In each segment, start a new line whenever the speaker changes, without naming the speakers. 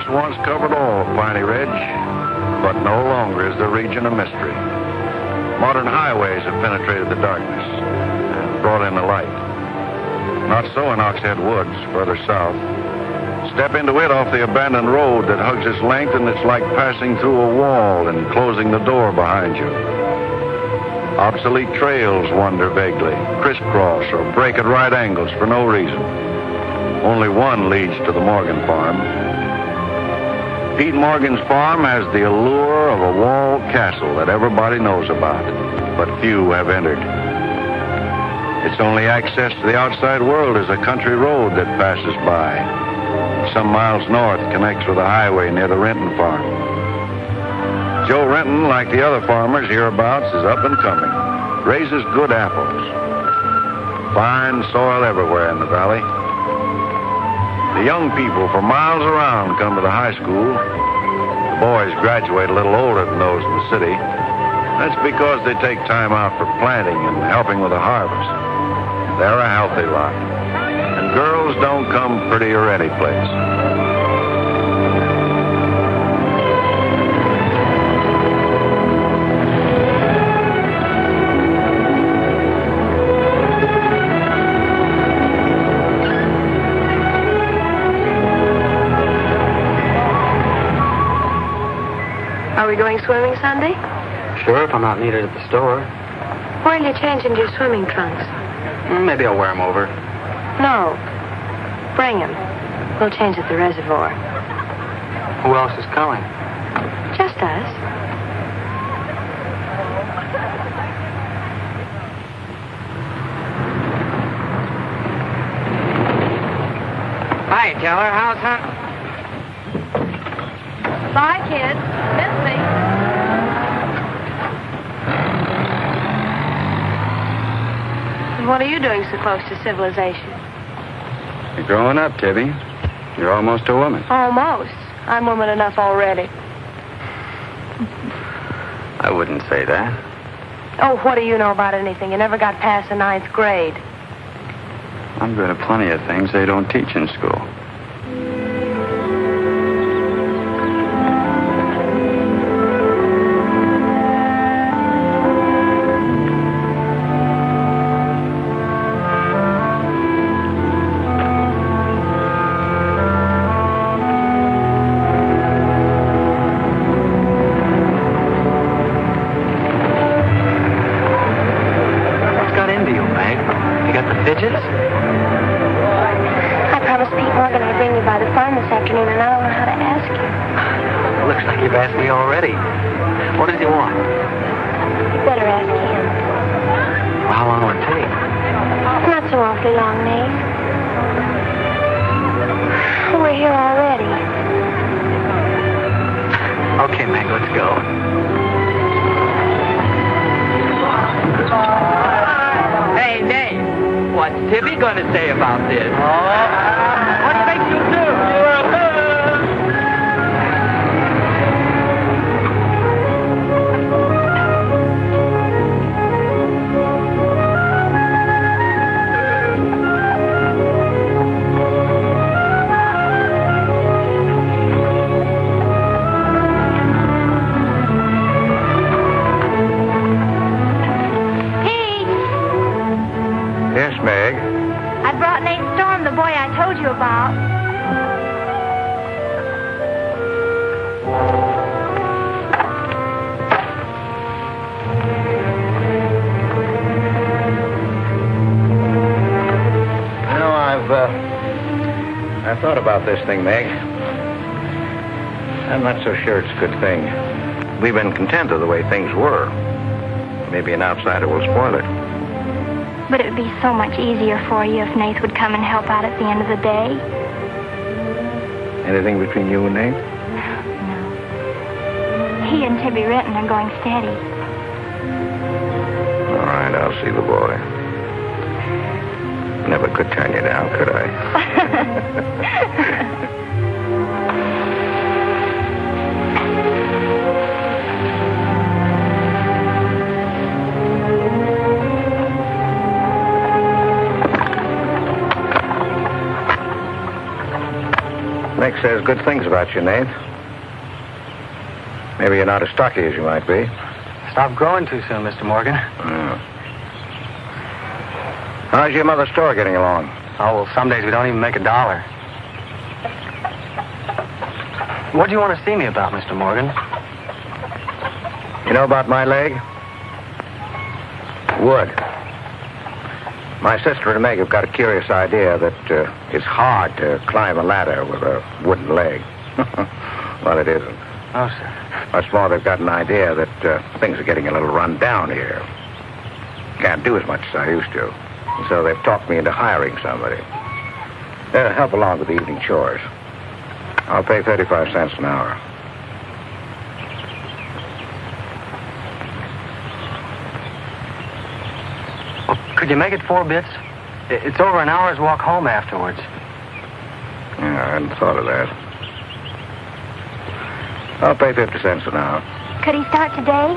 grass once covered all of Piney Ridge, but no longer is the region a mystery. Modern highways have penetrated the darkness and brought in the light. Not so in Oxhead Woods, further south. Step into it off the abandoned road that hugs its length, and it's like passing through a wall and closing the door behind you. Obsolete trails wander vaguely, crisscross or break at right angles for no reason. Only one leads to the Morgan farm. Pete Morgan's farm has the allure of a walled castle that everybody knows about, but few have entered. Its only access to the outside world is a country road that passes by. Some miles north connects with a highway near the Renton farm. Joe Renton, like the other farmers hereabouts, is up and coming. Raises good apples. Fine soil everywhere in the valley. The young people from miles around come to the high school. The boys graduate a little older than those in the city. That's because they take time out for planting and helping with the harvest. They're a healthy lot. And girls don't come prettier any place.
Are we going swimming Sunday?
Sure, if I'm not needed at the store.
Where'll you change into your swimming trunks?
Maybe I'll wear them over.
No. Bring them. We'll change at the reservoir.
Who else is coming?
Just us.
Hi, Keller. How's hunting?
Bye, kids. Miss me. And what are you doing so close to civilization?
You're growing up, Tibby. You're almost a woman.
Almost. I'm woman enough already.
I wouldn't say that.
Oh, what do you know about anything? You never got past the 9th grade.
I'm good at plenty of things they don't teach in school.
I promised Pete Morgan I'd bring you by the farm this afternoon, and I don't know how to ask you.
Looks like you've asked me already. What does he want?
You better ask him.
Well, how long will it take?
Not so awfully long, Nate. We're here already.
Okay, Meg, let's go. Hey, Nate. What's Tibby going to say about this? What makes you do?
Yes, Meg.
I brought Nate Storm, the boy I told you about.
You know, I've thought about this thing, Meg. I'm not so sure it's a good thing. We've been content with the way things were. Maybe an outsider will spoil it.
But it would be so much easier for you if Nate would come and help out at the end of the day.
Anything between you and Nate?
No. He and Tibby Renton are going steady.
All right, I'll see the boy. Never could turn you down, could I? Nick says good things about you, Nate. Maybe you're not as stocky as you might be.
Stop growing too soon, Mr. Morgan.
How's your mother's store getting along?
Oh, well, some days we don't even make $1. What do you want to see me about, Mr. Morgan?
You know about my leg? Wood. My sister and Meg have got a curious idea that it's hard to climb a ladder with a wooden leg. Well, it isn't.
Oh, sir.
What's more, they've got an idea that things are getting a little run down here. Can't do as much as I used to. And so they've talked me into hiring somebody. Help along with the evening chores. I'll pay 35 cents an hour.
Well, could you make it 4 bits? It's over an hour's walk home afterwards.
Yeah, I hadn't thought of that. I'll pay 50 cents an hour.
Could he start today?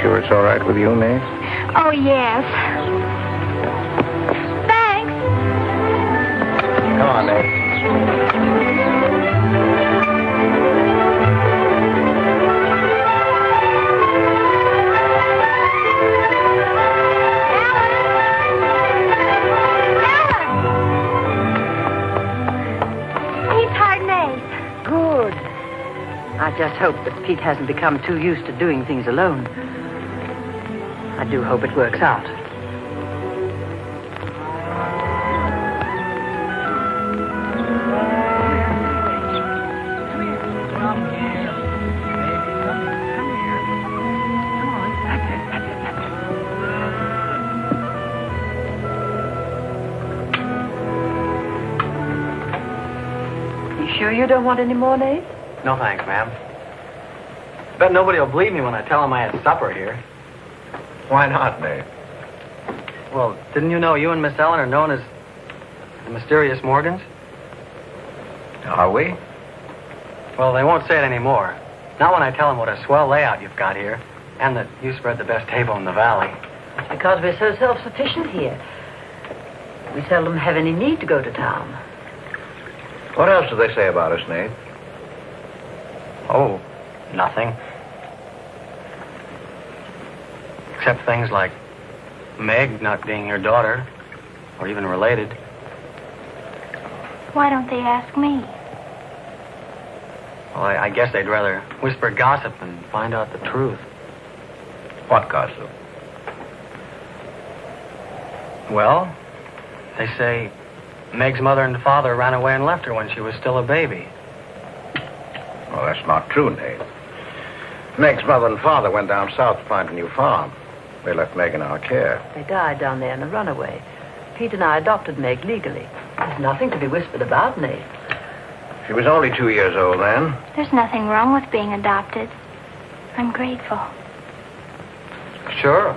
Sure it's all right with you, Nate?
Oh, yes. Thanks.
Come on, Nate.
I just hope that Pete hasn't become too used to doing things alone. I do hope it works out. You sure you don't want any more, Nate?
No, thanks, ma'am. Bet nobody will believe me when I tell them I had supper here.
Why not, Nate?
Well, didn't you know you and Miss Ellen are known as the mysterious Morgans?
Are we?
Well, they won't say it anymore. Not when I tell them what a swell layout you've got here, and that you spread the best table in the valley.
It's because we're so self-sufficient here. We seldom have any need to go to town.
What else do they say about us, Nate?
Oh, nothing. Except things like Meg not being your daughter, or even related.
Why don't they ask me?
Well, I guess they'd rather whisper gossip than find out the truth.
What gossip?
Well, they say Meg's mother and father ran away and left her when she was still a baby.
Well, that's not true, Nate. Meg's mother and father went down south to find a new farm. They left Meg in our care.
They died down there in a runaway. Pete and I adopted Meg legally. There's nothing to be whispered about, Nate.
She was only 2 years old then.
There's nothing wrong with being adopted. I'm grateful.
Sure.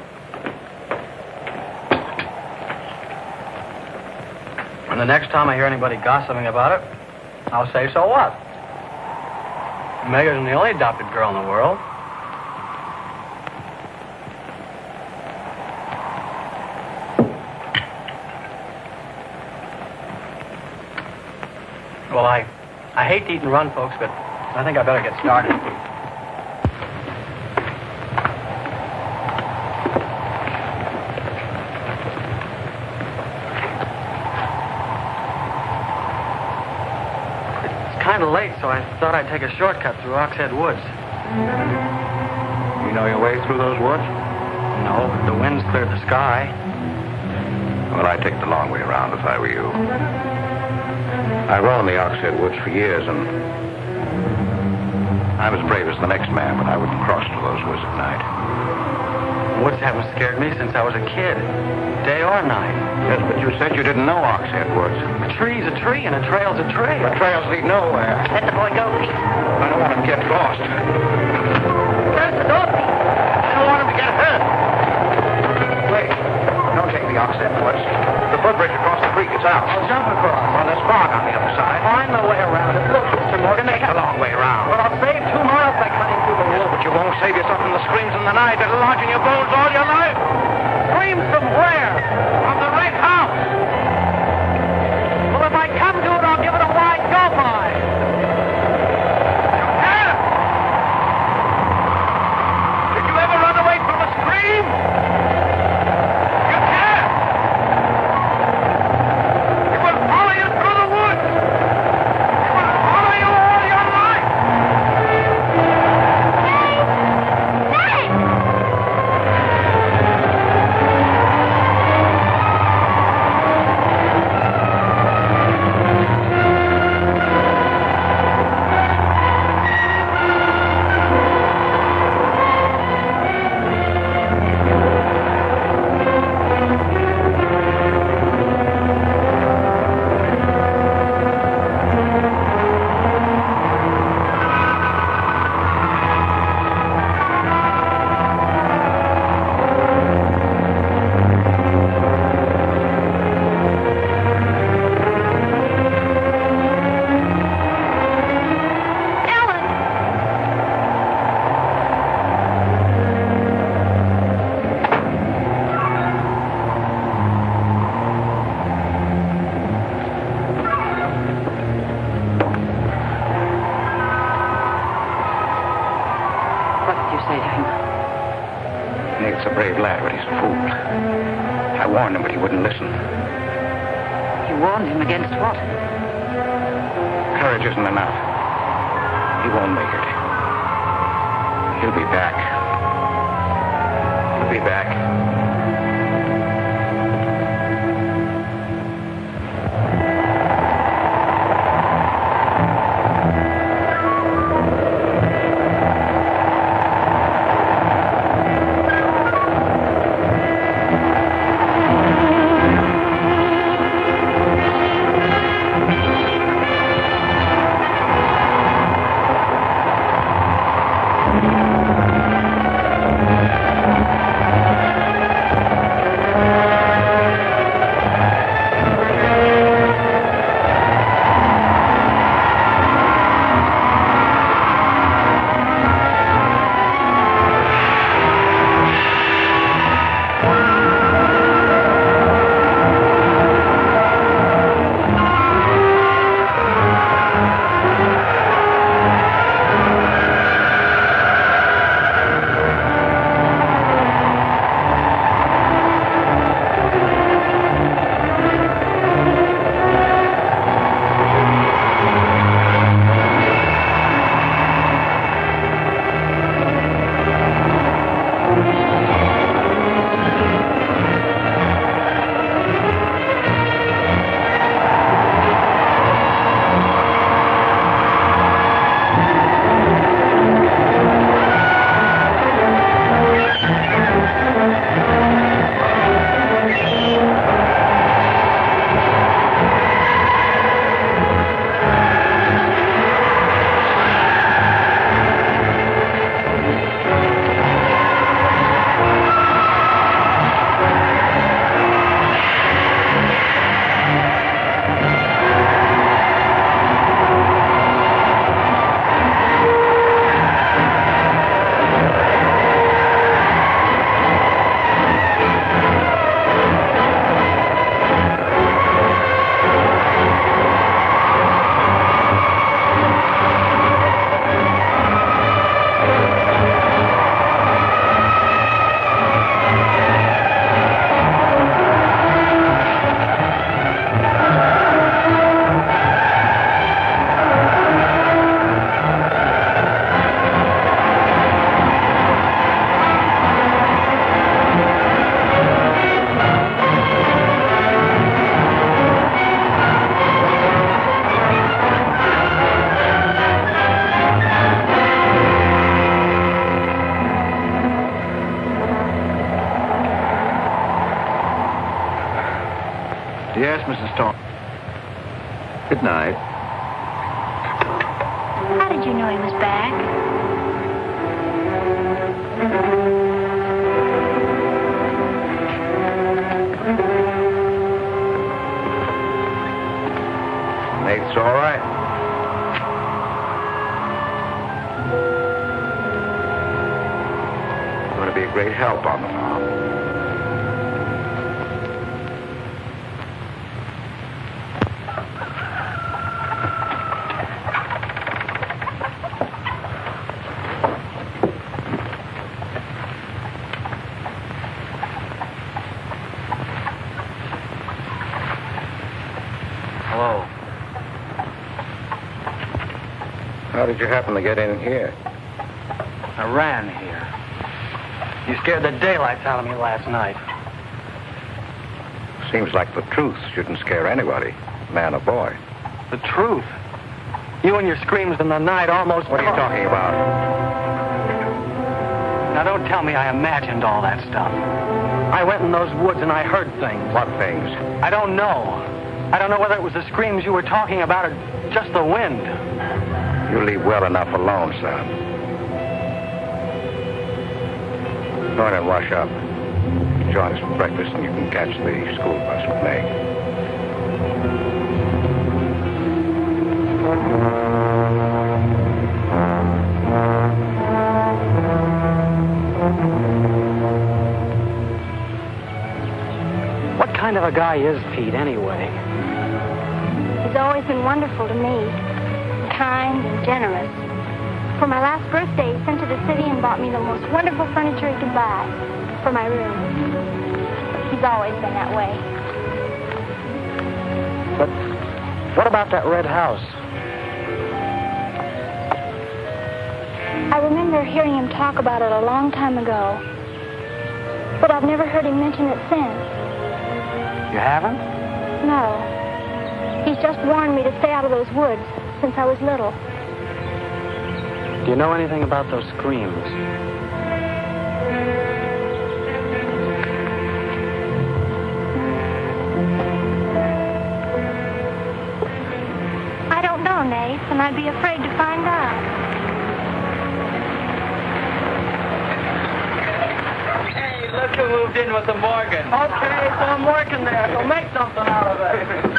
And the next time I hear anybody gossiping about it, I'll say, so what? Meg isn't the only adopted girl in the world. Well, I hate to eat and run, folks, but I think I better get started. It's kind of late, so I thought I'd take a shortcut through Oxhead Woods.
You know your way through those woods?
No, but the wind's cleared the sky.
Well, I'd take the long way around if I were you. I roamed the Oxhead Woods for years, and I'm as brave as the next man, but I wouldn't cross through those woods at night.
Woods haven't scared me since I was a kid, day or night.
Yes, but you said you didn't know Oxhead Woods.
A tree's a tree, and a trail's a trail.
The trails lead nowhere.
Let the boy go, Pete.
I don't want him to get lost.
Close the door, Pete.
I don't want him to get hurt. Wait, don't take the Oxhead Woods. The footbridge across the creek is out.
I'll jump across.
Well, there's fog on the other side.
Find my way around it. Look, Mr. Morgan,
Take the long way around.
Well, I'll save 2 miles by cutting through the woods.
But you won't save yourself from the screams in the night that'll lodge in your bones all your life.
Screams from where?
From the Red House.
fool. I warned him, but he wouldn't listen.
You warned him against what?
Courage isn't enough. He won't make it. He'll be back. He'll be back.
Yes, Mrs. Thorne.
Good night.
How did you know he was back?
Nate's all right. Going to be a great help on the farm. How did you happen to get in here?
I ran here. You scared the daylights out of me last night.
Seems like the truth shouldn't scare anybody, man or boy.
The truth? You and your screams in the night almost...
What are you talking about?
Now, don't tell me I imagined all that stuff. I went in those woods and I heard things.
What things?
I don't know. I don't know whether it was the screams you were talking about or just the wind.
You leave well enough alone, son. Go ahead and wash up. Join us for breakfast and you can catch the school bus with me.
What kind of a guy is Pete, anyway?
He's always been wonderful to me. Kind and generous. For my last birthday, he sent to the city and bought me the most wonderful furniture he could buy. for my room. He's always been that way.
But what about that red house?
I remember hearing him talk about it a long time ago. But I've never heard him mention it since.
You haven't?
No. He's just warned me to stay out of those woods since I was little.
Do you know anything about those screams?
I don't know, Nath, and I'd be afraid to find out.
Hey, look who moved in with the Morgan. Okay, so I'm working there, so make something out of it.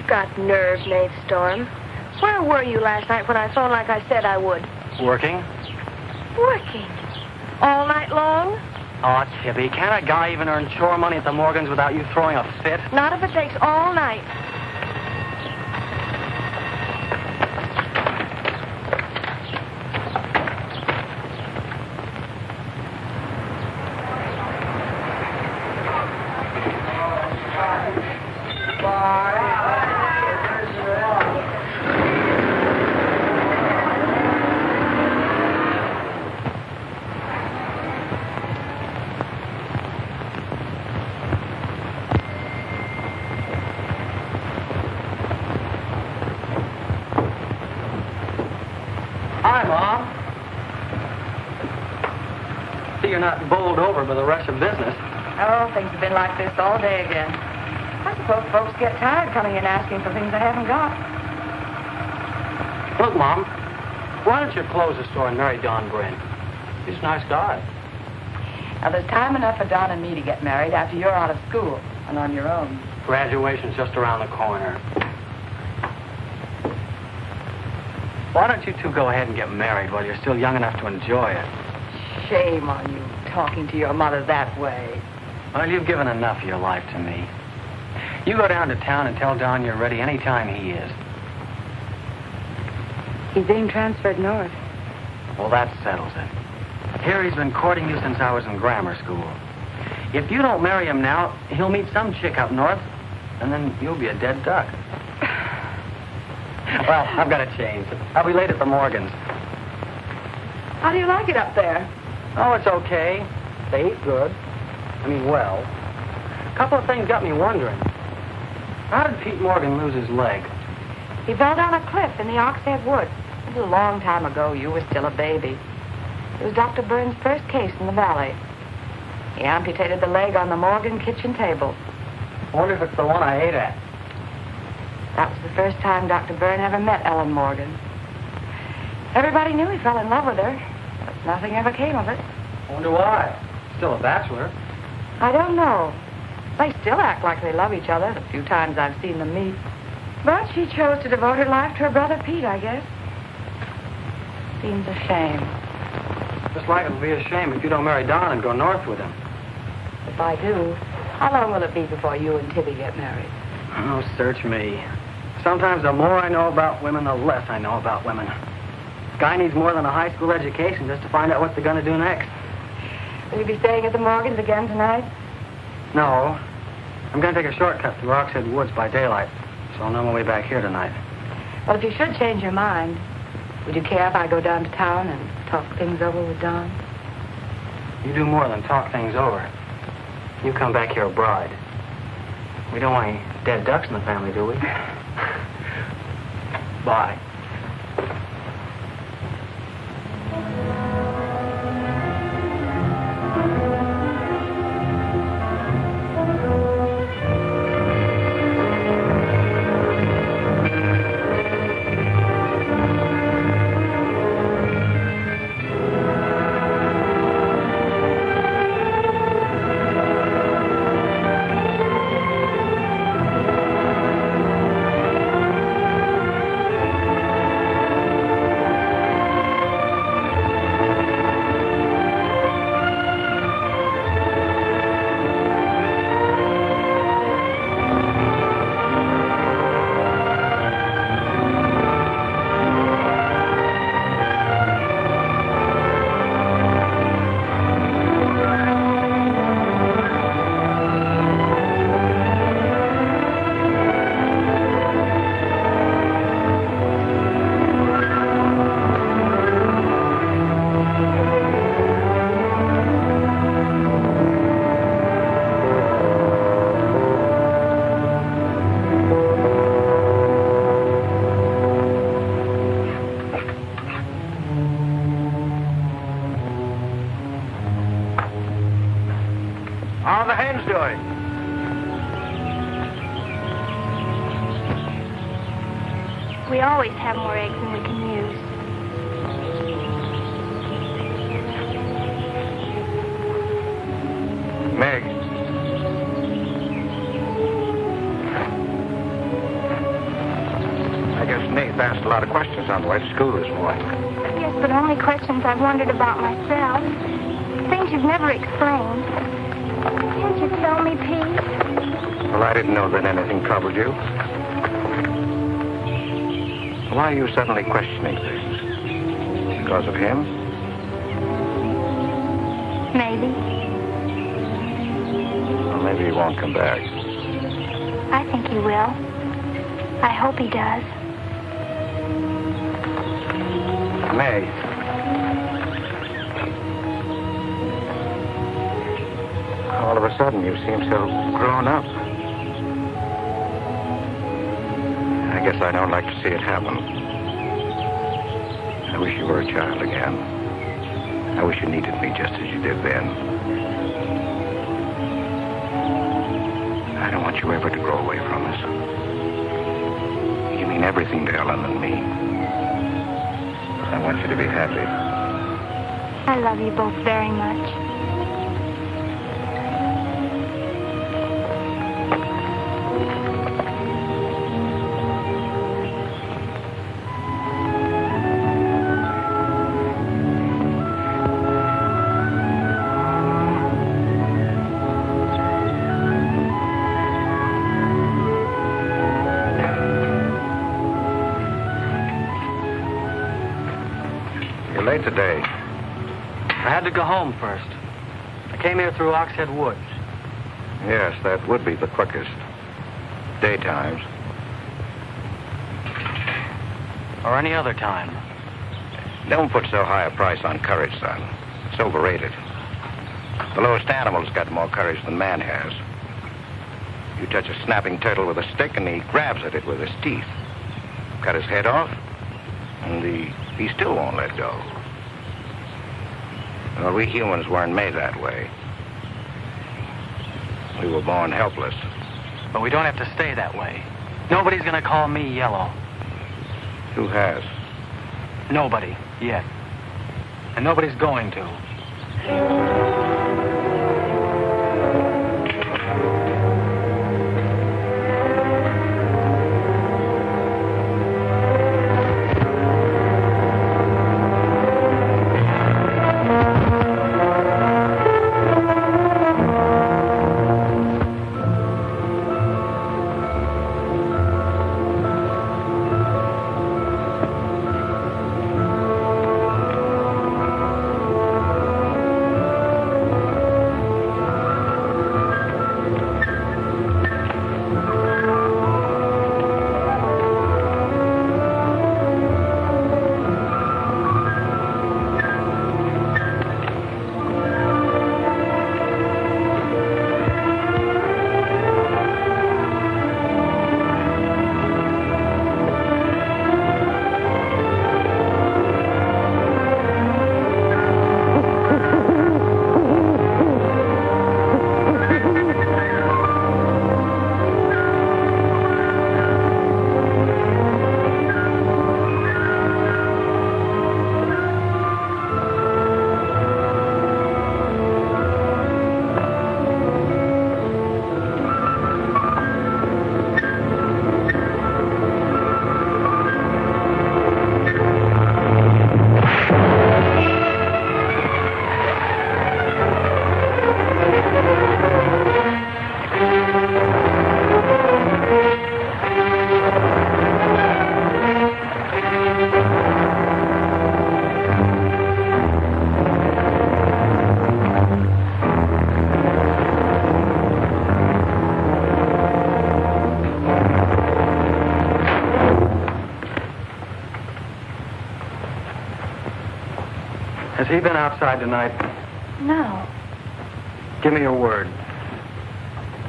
Got nerve, Nate Storm. Where were you last night when I phoned like I said I would?
Working?
Working? All night long?
Oh, Tibby, can't a guy even earn chore money at the Morgans without you throwing a fit?
Not if it takes all night.
Hi, Mom. See, you're not bowled over by the rush of business.
Oh, things have been like this all day again. I suppose folks get tired coming in asking for things they haven't got.
Look, Mom, why don't you close the store and marry Don Bryn? He's a nice guy.
Now, there's time enough for Don and me to get married after you're out of school and on your own.
Graduation's just around the corner. Why don't you two go ahead and get married while you're still young enough to enjoy it?
Shame on you, talking to your mother that way.
Well, you've given enough of your life to me. You go down to town and tell Don you're ready any time he is.
He's being transferred north.
Well, that settles it. Here he's been courting you since I was in grammar school. If you don't marry him now, he'll meet some chick up north, and then you'll be a dead duck. Well, I've got to change. I'll be late at the Morgans.
How do you like it up there?
Oh, it's okay. They eat good. I mean, well. A couple of things got me wondering. How did Pete Morgan lose his leg?
He fell down a cliff in the Oxhead Woods. It was a long time ago. You were still a baby. It was Dr. Burns' first case in the valley. He amputated the leg on the Morgan kitchen table.
I wonder if it's the one I ate at.
That was the first time Dr. Byrne ever met Ellen Morgan. Everybody knew he fell in love with her, but nothing ever came of it.
I wonder why. Still a bachelor.
I don't know. They still act like they love each other, the few times I've seen them meet. But she chose to devote her life to her brother Pete, I guess. Seems a shame.
Just like it'll be a shame if you don't marry Don and go north with him.
If I do, how long will it be before you and Tibby get married?
Oh, search me. Sometimes the more I know about women, the less I know about women. Guy needs more than a high school education just to find out what they're going to do next.
Will you be staying at the Morgans again tonight?
No. I'm going to take a shortcut through Oxhead Woods by daylight, so I'll know my way back here tonight.
Well, if you should change your mind, would you care if I go down to town and talk things over with Don?
You do more than talk things over. You come back here a bride. We don't want any dead ducks in the family, do we? Bye.
hens doing?
We always have more eggs than we can use.
Meg. I guess Nate asked a lot of questions on the way to school this morning.
Yes, but only questions I've wondered about myself. Things you've never explained. Can't you tell me, Pete?
Well, I didn't know that anything troubled you. Why are you suddenly questioning things? Because of him?
Maybe.
Well, maybe he won't come back.
I think he will. I hope he does.
May. All of a sudden, you seem so grown up. I guess I don't like to see it happen. I wish you were a child again. I wish you needed me just as you did then. I don't want you ever to grow away from us. You mean everything to Ellen and me. I want you to be happy.
I love you both very much.
Late today.
I had to go home first. I came here through Oxhead Woods.
Yes, that would be the quickest. Daytimes.
Or any other time.
Don't put so high a price on courage, son. It's overrated. The lowest animal's got more courage than man has. You touch a snapping turtle with a stick and he grabs at it with his teeth. Cut his head off, and he still won't let go. Well, we humans weren't made that way. We were born helpless.
But we don't have to stay that way. Nobody's gonna call me yellow.
Who has?
Nobody, yet. And nobody's going to. Has he been outside tonight?
No.
Give me your word.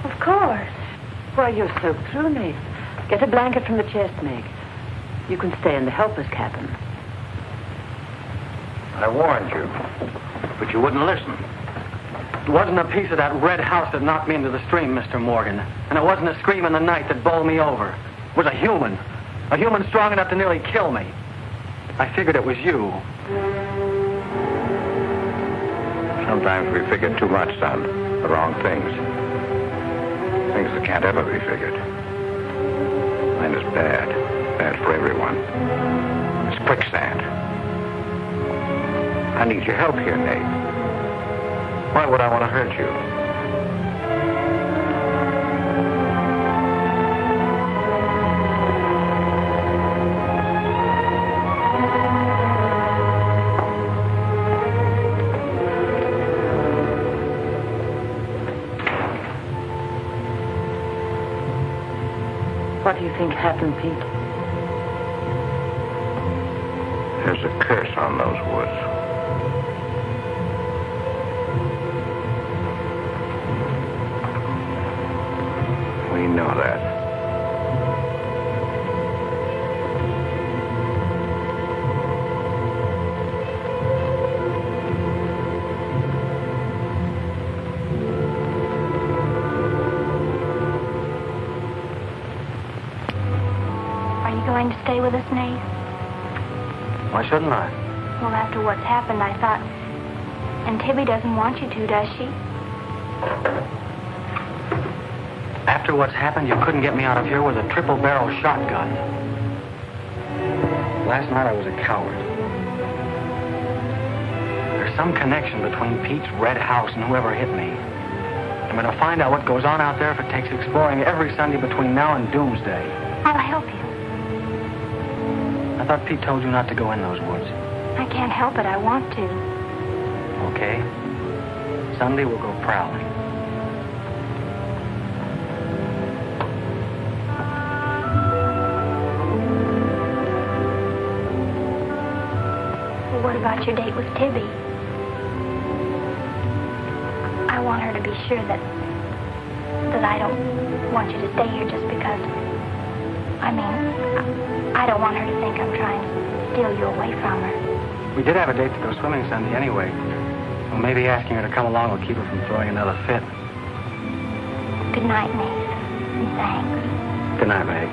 Of course.
Why, you're soaked through, Nate. Get a blanket from the chest, Meg. You can stay in the helper's cabin.
I warned you, but you wouldn't listen.
It wasn't a piece of that red house that knocked me into the stream, Mr. Morgan. And it wasn't a scream in the night that bowled me over. It was a human strong enough to nearly kill me. I figured it was you.
Sometimes we figure too much, son. The wrong things. Things that can't ever be figured. Mine is bad. Bad for everyone. It's quicksand. I need your help here, Nate. Why would I want to hurt you?
What do you think happened, Pete?
There's a curse on those woods. We know that.
Are you going to stay with us, Nate?
Why shouldn't I?
Well, after what's happened, I thought... And Tibby doesn't want you to, does she?
After what's happened, you couldn't get me out of here with a triple-barrel shotgun. Last night I was a coward. There's some connection between Pete's red house and whoever hit me. I'm going to find out what goes on out there if it takes exploring every Sunday between now and doomsday.
I'll help you.
I thought Pete told you not to go in those woods.
I can't help it. I want to.
Okay. Sunday we'll go prowling.
Well, what about your date with Tibby? I want her to be sure that I don't want you to stay here just because... I don't want her to think I'm trying to steal you away from her.
We did have a date to go swimming Sunday anyway. So maybe asking her to come along will keep her from throwing another fit.
Good night, Nate. And thanks.
Good night, Meg.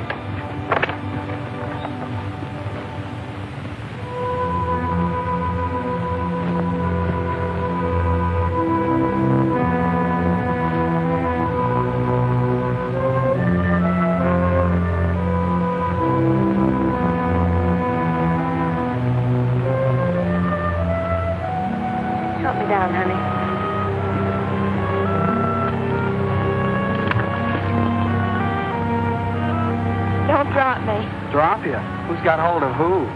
Drop you? Who's got hold of who?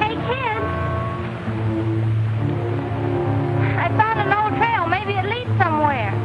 Hey, kids! I found an old trail. Maybe it leads somewhere.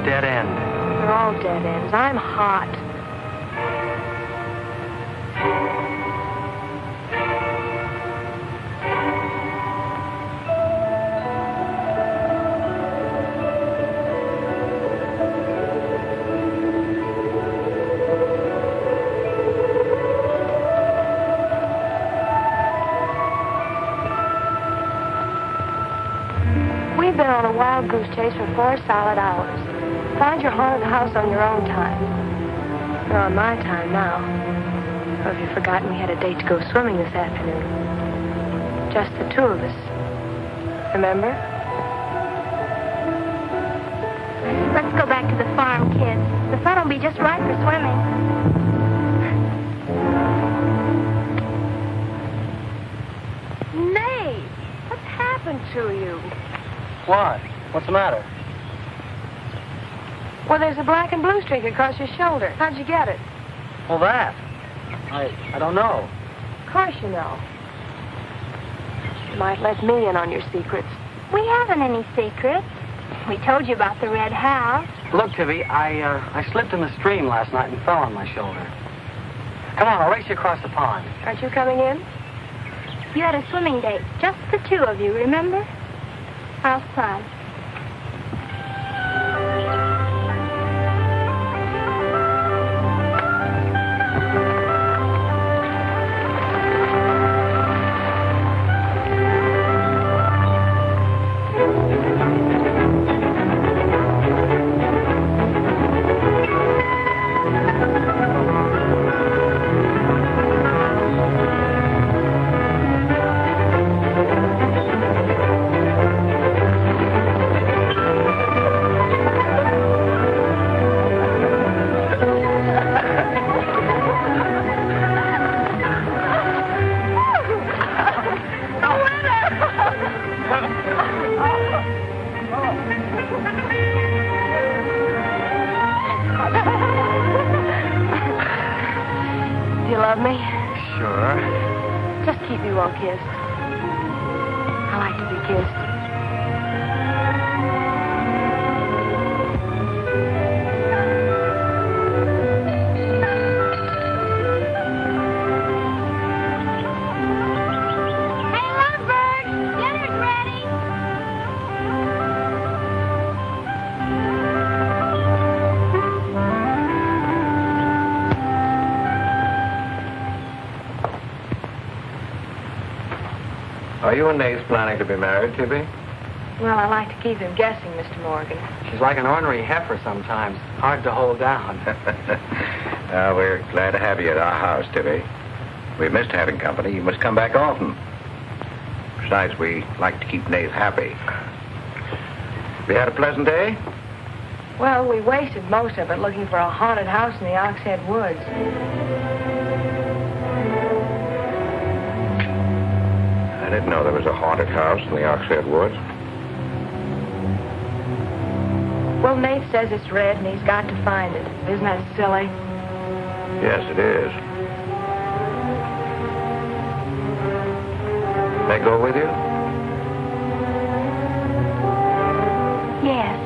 Dead end.
They're all dead ends. I'm hot. We've been on a wild goose chase for 4 solid hours. Find your haunted house on your own time. You're on my time now.
Or have you forgotten we had a date to go swimming this afternoon? Just the two of us. Remember?
Let's go back to the farm, kids. The sun will be just right for swimming.
Nate, what's happened to you?
What? What's the matter?
Well, there's a black and blue streak across your shoulder. How'd you get it?
Well, that. I don't know.
Of course you know. You might let me in on your secrets.
We haven't any secrets. We told you about the red house.
Look, Tibby, I slipped in the stream last night and fell on my shoulder. Come on, I'll race you across the pond.
Aren't you coming in?
You had a swimming date, just the two of you, remember? How's fun?
Are you and Nate planning to be married, Tibby?
Well, I like to keep him guessing, Mr. Morgan.
She's like an ornery heifer sometimes. Hard to hold down.
We're glad to have you at our house, Tibby. We missed having company. You must come back often. Besides, we like to keep Nate happy. We had a pleasant day?
Well, we wasted most of it looking for a haunted house in the Oxhead Woods.
I didn't know there was a haunted house in the Oxhead Woods.
Well, Nate says it's red and he's got to find it. Isn't that silly?
Yes, it is. May I go with you?
Yes.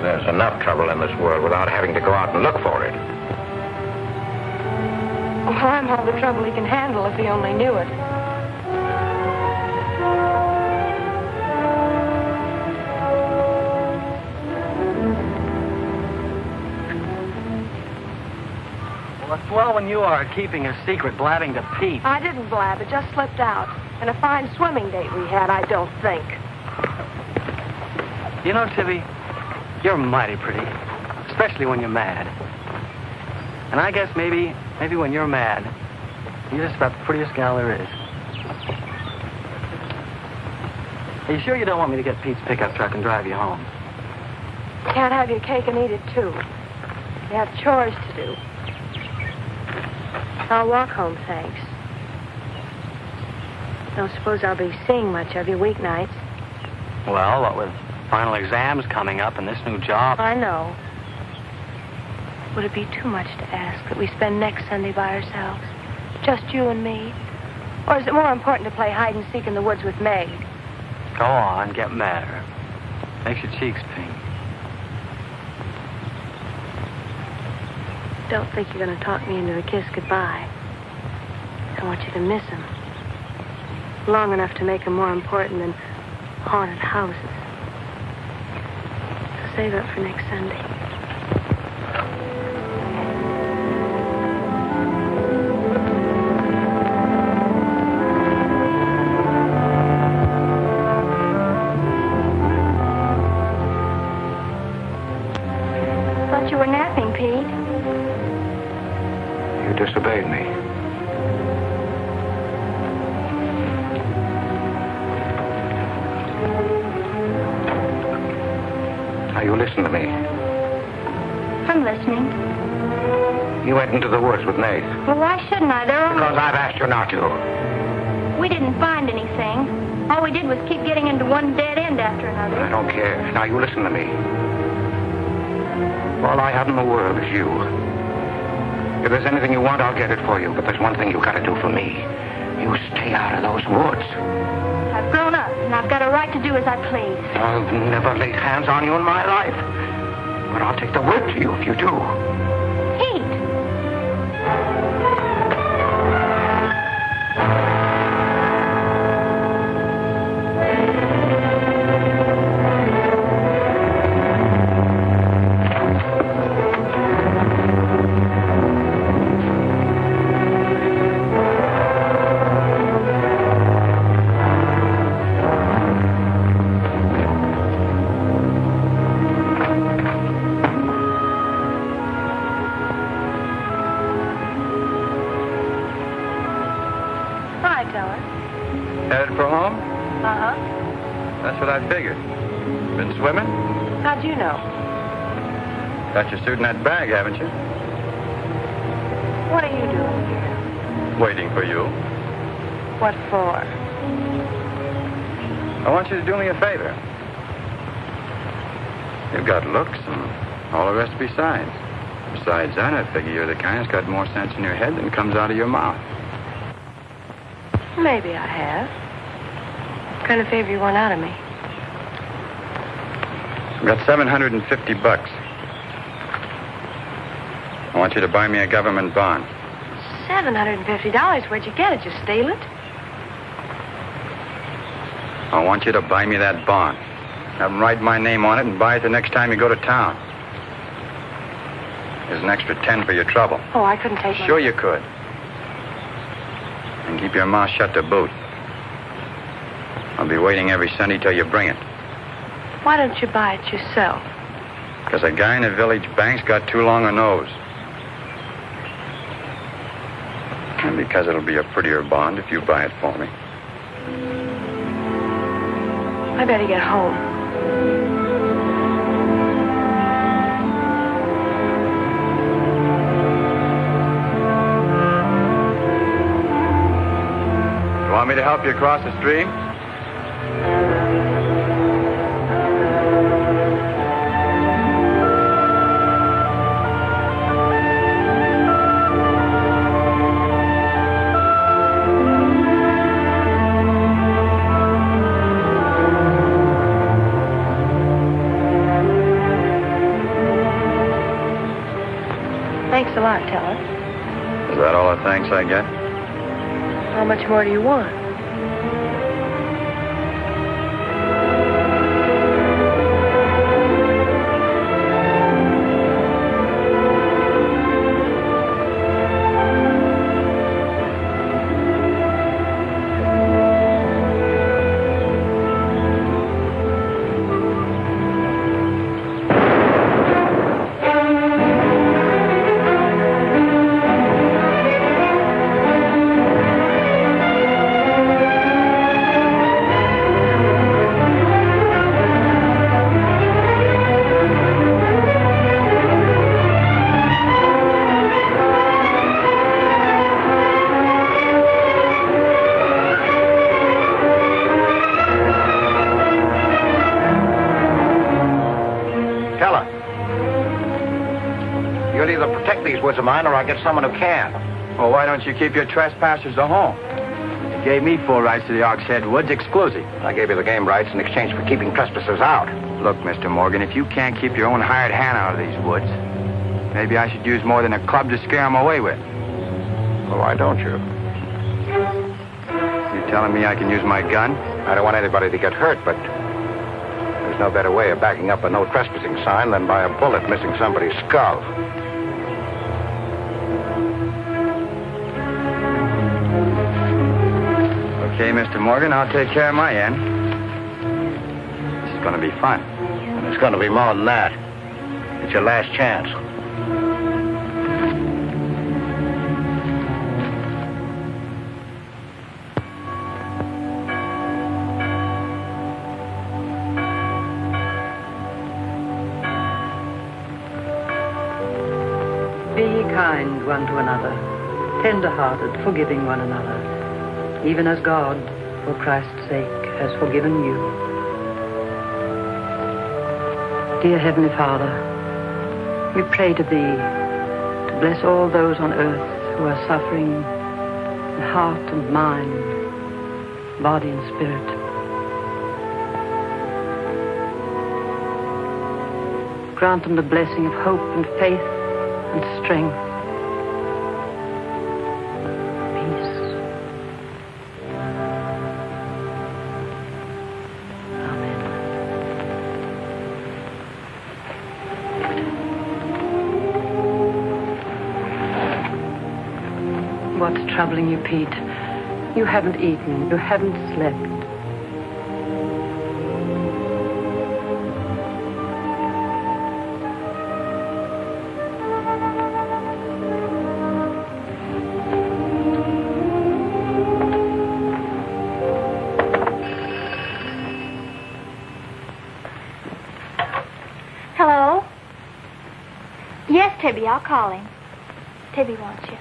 There's enough trouble in this world without having to go out and look for it.
Well, I'm all the trouble he can handle if he only knew it.
Well, it's swell when you are keeping a secret, blabbing to Pete.
I didn't blab. It just slipped out. And a fine swimming date we had, I don't think.
You know, Tibby, you're mighty pretty, especially when you're mad. And I guess maybe when you're mad, you're just about the prettiest gal there is. Are you sure you don't want me to get Pete's pickup truck and drive you home?
Can't have your cake and eat it, too. You have chores to do. I'll walk home, thanks. Don't suppose I'll be seeing much of you weeknights.
Well, what with final exams coming up and this new job.
I know. Would it be too much to ask that we spend next Sunday by ourselves? Just you and me? Or is it more important to play hide and seek in the woods with Meg?
Go on, get madder. Makes your cheeks pink.
Don't think you're going to talk me into a kiss goodbye. I want you to miss him. Long enough to make him more important than haunted houses. So save it for next Sunday.
betrayed me. Now, you listen to me.
I'm listening.
You went into the woods with Nate.
Well, why shouldn't I?
Because I've asked you not to.
We didn't find anything. All we did was keep getting into one dead end after another.
I don't care. Now, you listen to me. All I have in the world is you. If there's anything you want, I'll get it for you. But there's one thing you gotta do for me. You stay out of those woods.
I've grown up, and I've got a right to do as I please.
I've never laid hands on you in my life. But I'll take the word to you if you do.
Pete!
Headed for home?
Uh-huh.
That's what I figured. Been swimming?
How'd you know?
Got your suit in that bag, haven't you?
What are you doing here?
Waiting for you.
What for?
I want you to do me a favor. You've got looks and all the rest besides. Besides that, I figure you're the kind that's got more sense in your head than comes out of your mouth.
Maybe I have. What kind of favor you want out of me?
I've got $750. I want you to buy me a government bond.
$750? Where'd you get it? You steal it?
I want you to buy me that bond. Have them write my name on it and buy it the next time you go to town. There's an extra 10 for your trouble.
Oh, I couldn't take
Sure you could. And keep your mouth shut to boot. I'll be waiting every Sunday till you bring it.
Why don't you buy it yourself?
Because a guy in the village bank's got too long a nose. And because it'll be a prettier bond if you buy it for me.
I better get home.
You want me to help you across the stream?
Thanks a lot, Teller.
Is that all the thanks I get?
How much more do you want?
Woods of mine, or I get someone who can.
Well, why don't you keep your trespassers at home? You gave me full rights to the Ox Head Woods exclusive.
I gave you the game rights in exchange for keeping trespassers out.
Look, Mr. Morgan, if you can't keep your own hired hand out of these woods, maybe I should use more than a club to scare them away with.
Well, why don't you?
You telling me I can use my gun?
I don't want anybody to get hurt, but there's no better way of backing up a no trespassing sign than by a bullet missing somebody's skull.
Okay, Mr. Morgan, I'll take care of my end. This is going to be fun.
And it's going to be more than that. It's your last chance.
ye kind one to another, tender-hearted, forgiving one another, even as God, for Christ's sake, has forgiven you. Dear Heavenly Father, we pray to Thee to bless all those on earth who are suffering in heart and mind, body and spirit. Grant them the blessing of hope and faith and strength. Peace. Amen. What's troubling you, Pete? You haven't eaten. You haven't slept.
Hello? Yes, Tibby, I'll call him. Tibby wants you.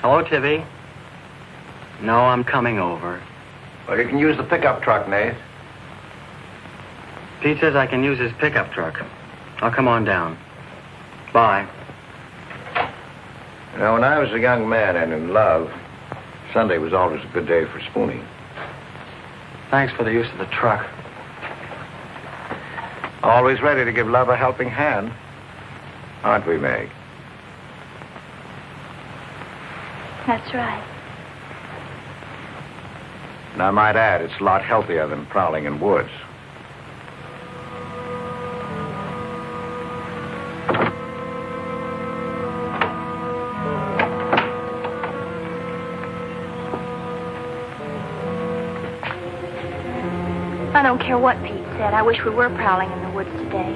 Hello, Tibby. No, I'm coming over.
Well, you can use the pickup truck, Nate.
Pete says I can use his pickup truck. I'll come on down. Bye.
You know, when I was a young man and in love, Sunday was always a good day for spooning.
Thanks for the use of the truck.
Always ready to give love a helping hand. Aren't we, Meg?
That's right.
And I might add, it's a lot healthier than prowling in woods.
I don't care what Pete said. I wish we were prowling in the woods today.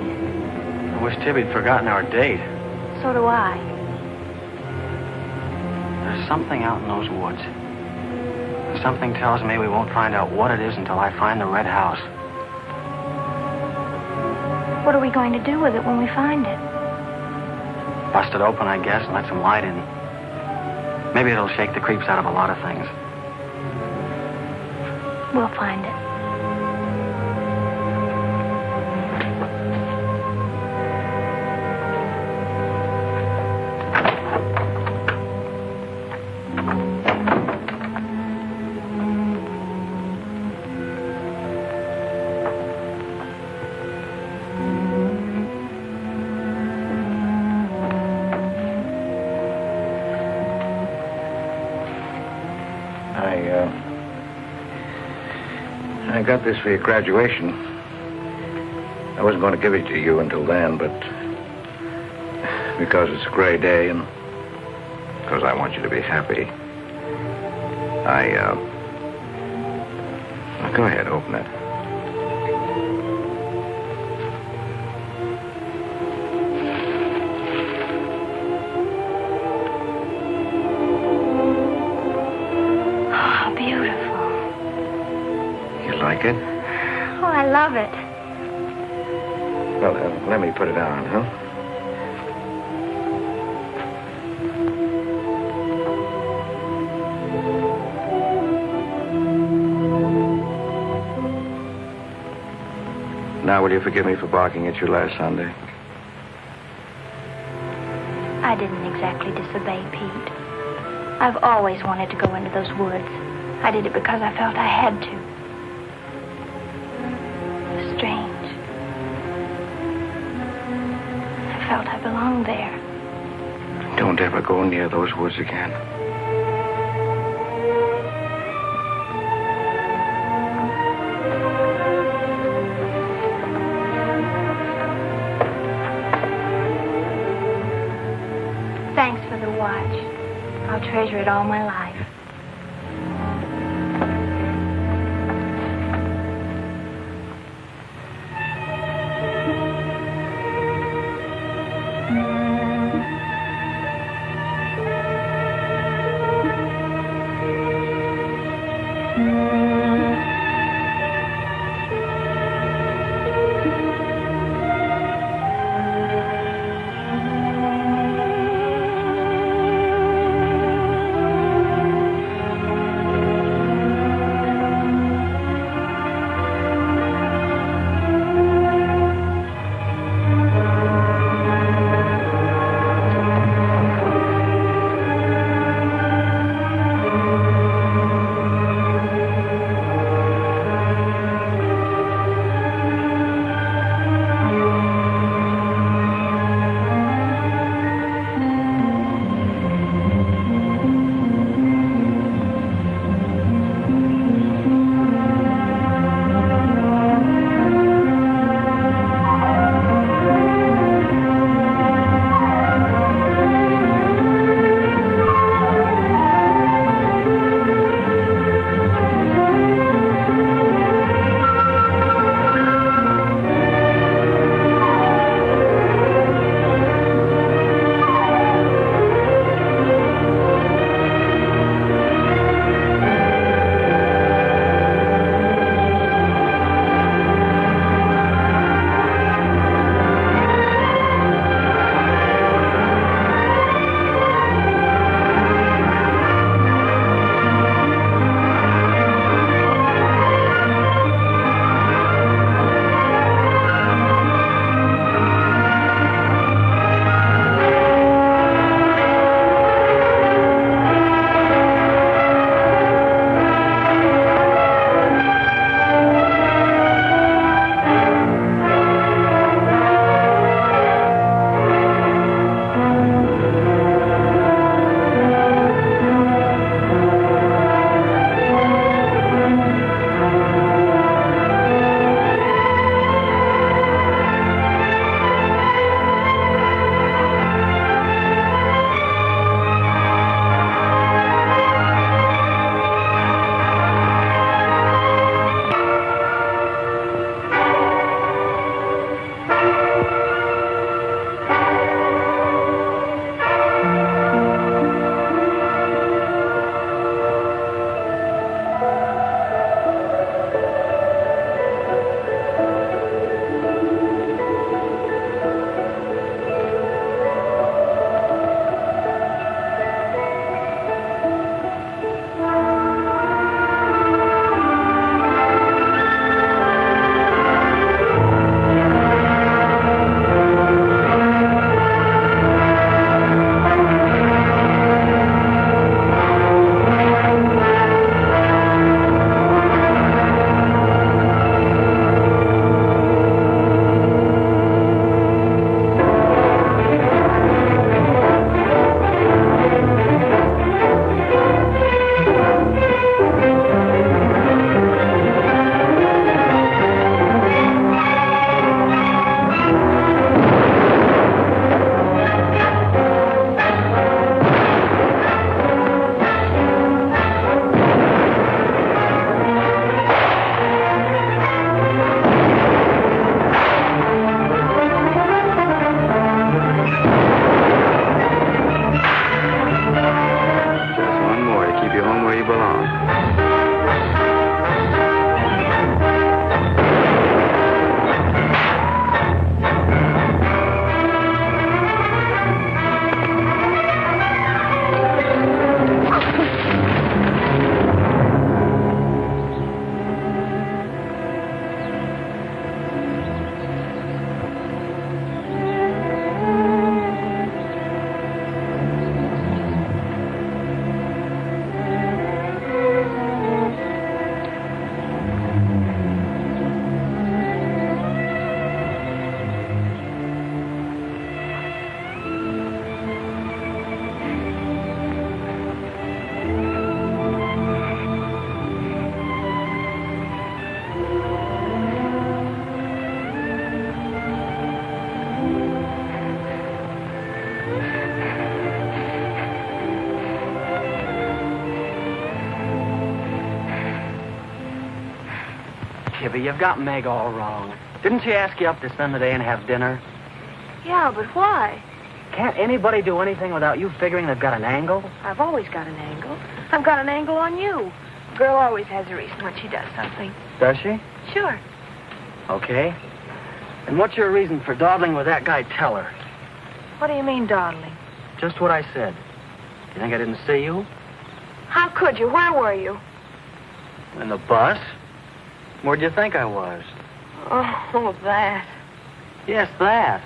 I wish Tibby'd forgotten our date.
So do I.
There's something out in those woods. Something tells me we won't find out what it is until I find the red house.
What are we going to do with it when we find it?
Bust it open, I guess, and let some light in. Maybe it'll shake the creeps out of a lot of things.
We'll find it.
I got this for your graduation. I wasn't going to give it to you until then, but because it's a gray day and because I want you to be happy, go ahead, open it. Like it?
Oh, I love it.
Well, let me put it on, huh? Now, will you forgive me for barking at you last Sunday?
I didn't exactly disobey Pete. I've always wanted to go into those woods. I did it because I felt I had to. Strange. I felt I belonged there.
Don't ever go near those woods again.
Thanks for the watch. I'll treasure it all my life.
Kibby, you've got Meg all wrong. Didn't she ask you up to spend the day and have dinner?
Yeah, but why?
Can't anybody do anything without you figuring they've got an angle?
I've always got an angle. I've got an angle on you. A girl always has a reason when she does something.
Does she?
Sure.
Okay. And what's your reason for dawdling with that guy Teller?
What do you mean, dawdling?
Just what I said. You think I didn't see you?
How could you? Where were you?
In the bus? Where'd you think I was?
Oh, that.
Yes, that.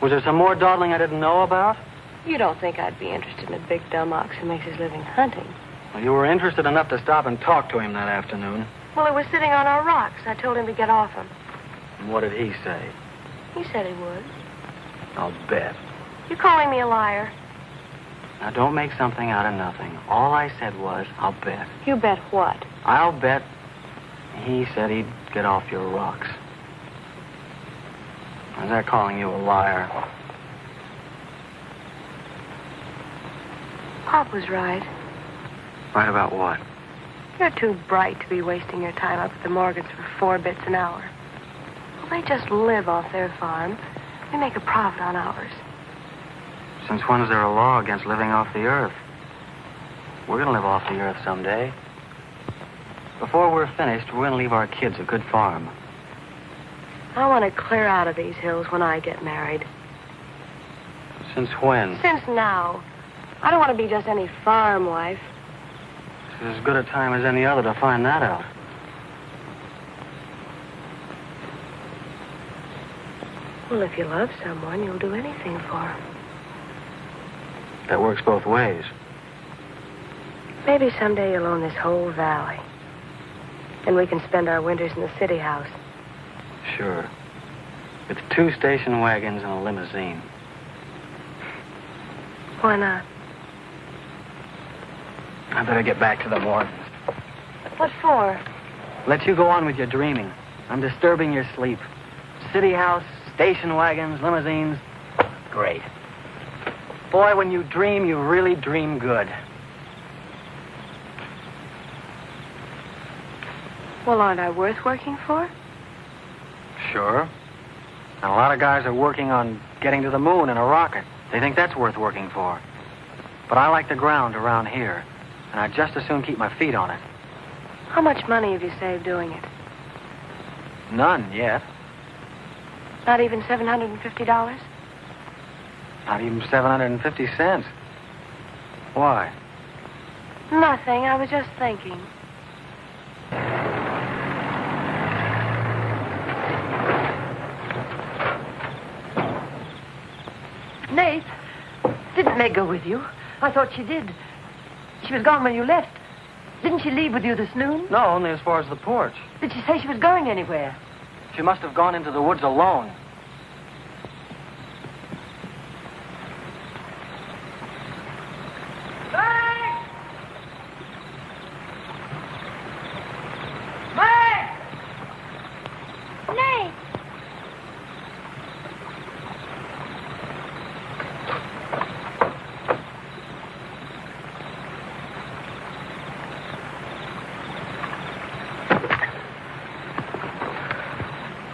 Was there some more dawdling I didn't know about?
You don't think I'd be interested in a big dumb ox who makes his living hunting?
Well, you were interested enough to stop and talk to him that afternoon.
Well, he was sitting on our rocks. I told him to get off him.
And what did he say?
He said he would.
I'll bet.
You calling me a liar?
Now, don't make something out of nothing. All I said was, I'll bet.
You bet what?
I'll bet he said he'd get off your rocks. Is that calling you a liar?
Pop was right.
Right about what?
You're too bright to be wasting your time up at the Morgans for 4 bits an hour. Well, they just live off their farm. We make a profit on ours.
Since when is there a law against living off the earth? We're going to live off the earth someday. Before we're finished, we're going to leave our kids a good farm.
I want to clear out of these hills when I get married.
Since when?
Since now. I don't want to be just any farm wife.
This is as good a time as any other to find that out.
Well, if you love someone, you'll do anything for him.
That works both ways.
Maybe someday you'll own this whole valley. And we can spend our winters in the city house.
Sure. With 2 station wagons and a limousine.
Why not?
I better get back to the Morgans.
What for?
Let you go on with your dreaming. I'm disturbing your sleep. City house, station wagons, limousines. Great. Boy, when you dream, you really dream good.
Well, aren't I worth working for?
Sure. And a lot of guys are working on getting to the moon in a rocket. They think that's worth working for. But I like the ground around here, and I'd just as soon keep my feet on it.
How much money have you saved doing it?
None yet.
Not even $750?
Not even 750 cents. Why?
Nothing. I was just thinking.
Nate, didn't Meg go with you? I thought she did. She was gone when you left. Didn't she leave with you this noon?
No, only as far as the porch.
Did she say she was going anywhere?
She must have gone into the woods alone.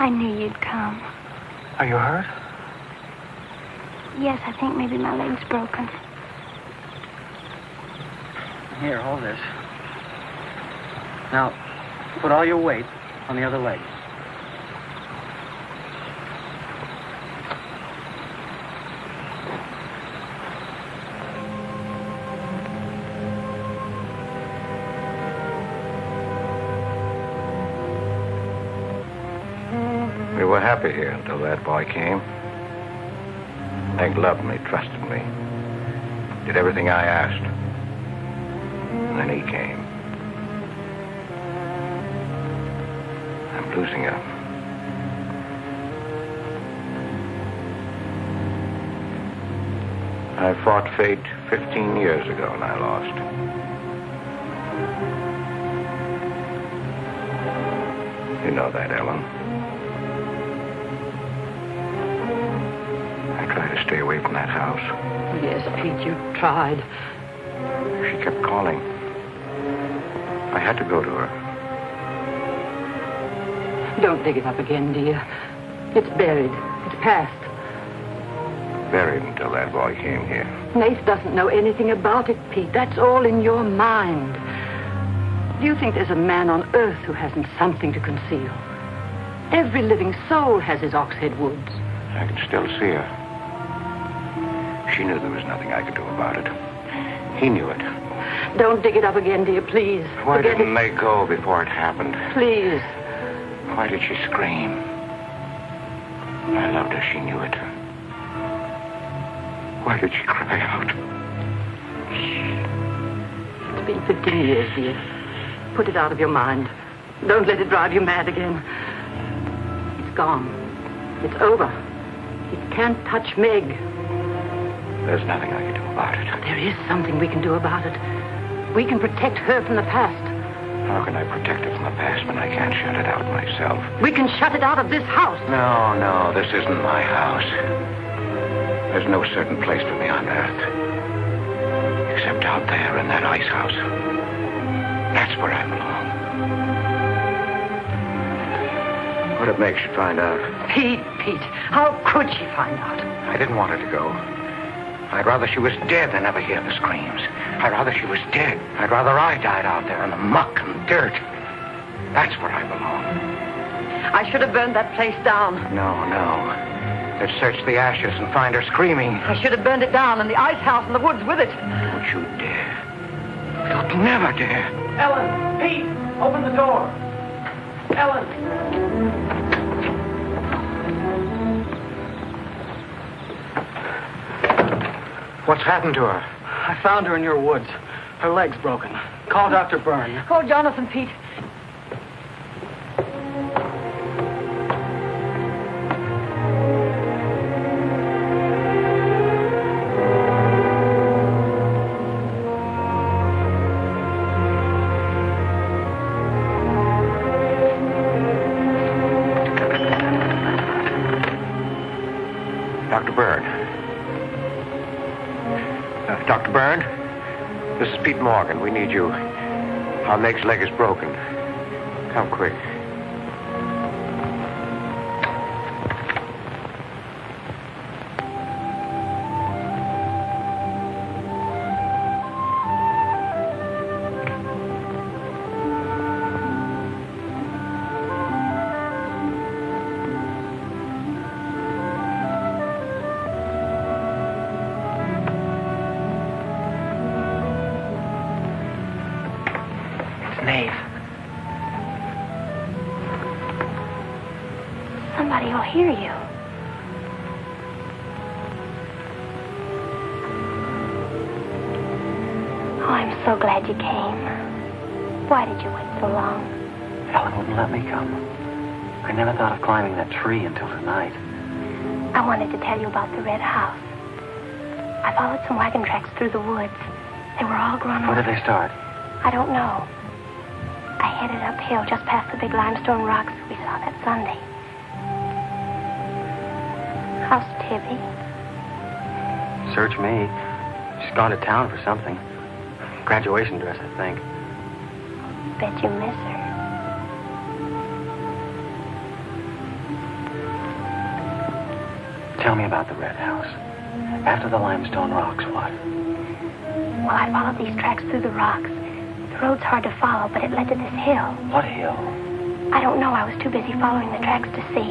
I knew you'd come.
Are you hurt?
Yes, I think maybe my leg's broken.
Here, hold this. Now, put all your weight on the other leg.
We were happy here until that boy came. Meg loved me, trusted me, did everything I asked. And then he came. I'm losing her. I fought fate 15 years ago and I lost. You know that, Ellen. Try to stay away from that house.
Yes, Pete, you tried.
She kept calling. I had to go to her.
Don't dig it up again, dear. It's buried. It's past.
Buried until that boy came here.
Nath doesn't know anything about it, Pete. That's all in your mind. Do you think there's a man on earth who hasn't something to conceal? Every living soul has his Oxhead Woods.
I can still see her. She knew there was nothing I could do about it. He knew it.
Don't dig it up again, dear, please.
Why
Forget
didn't
it.
they go before it happened?
Please.
Why did she scream? I loved her. She knew it. Why did she cry out?
It's been 15 years, dear. Put it out of your mind. Don't let it drive you mad again. It's gone. It's over. It can't touch Meg.
There's nothing I can do about it.
There is something we can do about it. We can protect her from the past.
How can I protect her from the past when I can't shut it out myself?
We can shut it out of this house.
No, this isn't my house. There's no certain place for me on earth. Except out there in that ice house. That's where I belong. What'd make she find out?
Pete, how could she find out?
I didn't want her to go. I'd rather she was dead than ever hear the screams. I'd rather she was dead. I'd rather I died out there in the muck and dirt. That's where I belong.
I should have burned that place down.
No. Let's search the ashes and find her screaming.
I should have burned it down and the ice house in the woods with it.
Don't you dare. You'll never dare.
Ellen, Pete, open the door. Ellen.
What's happened to her?
I found her in your woods. Her leg's broken. Call Dr. Byrne.
Call Jonathan, Pete.
Dr. Byrne. Dr. Byrne? This is Pete Morgan. We need you. Our Meg's leg is broken. Come quick.
Somebody will hear you. Oh, I'm so glad you came. Why did you wait so long?
Ellen wouldn't let me come. I never thought of climbing that tree until tonight.
I wanted to tell you about the red house. I followed some wagon tracks through the woods. They were all grown
Where
over.
did they start?
I don't know. I headed uphill just past the big limestone rocks we saw that Sunday. How's Tibby?
Search me. She's gone to town for something. Graduation dress, I think.
Bet you miss her.
Tell me about the red house. After the limestone rocks, what?
Well, I followed these tracks through the rocks. The road's hard to follow, but it led to this hill.
What hill?
I don't know. I was too busy following the tracks to see.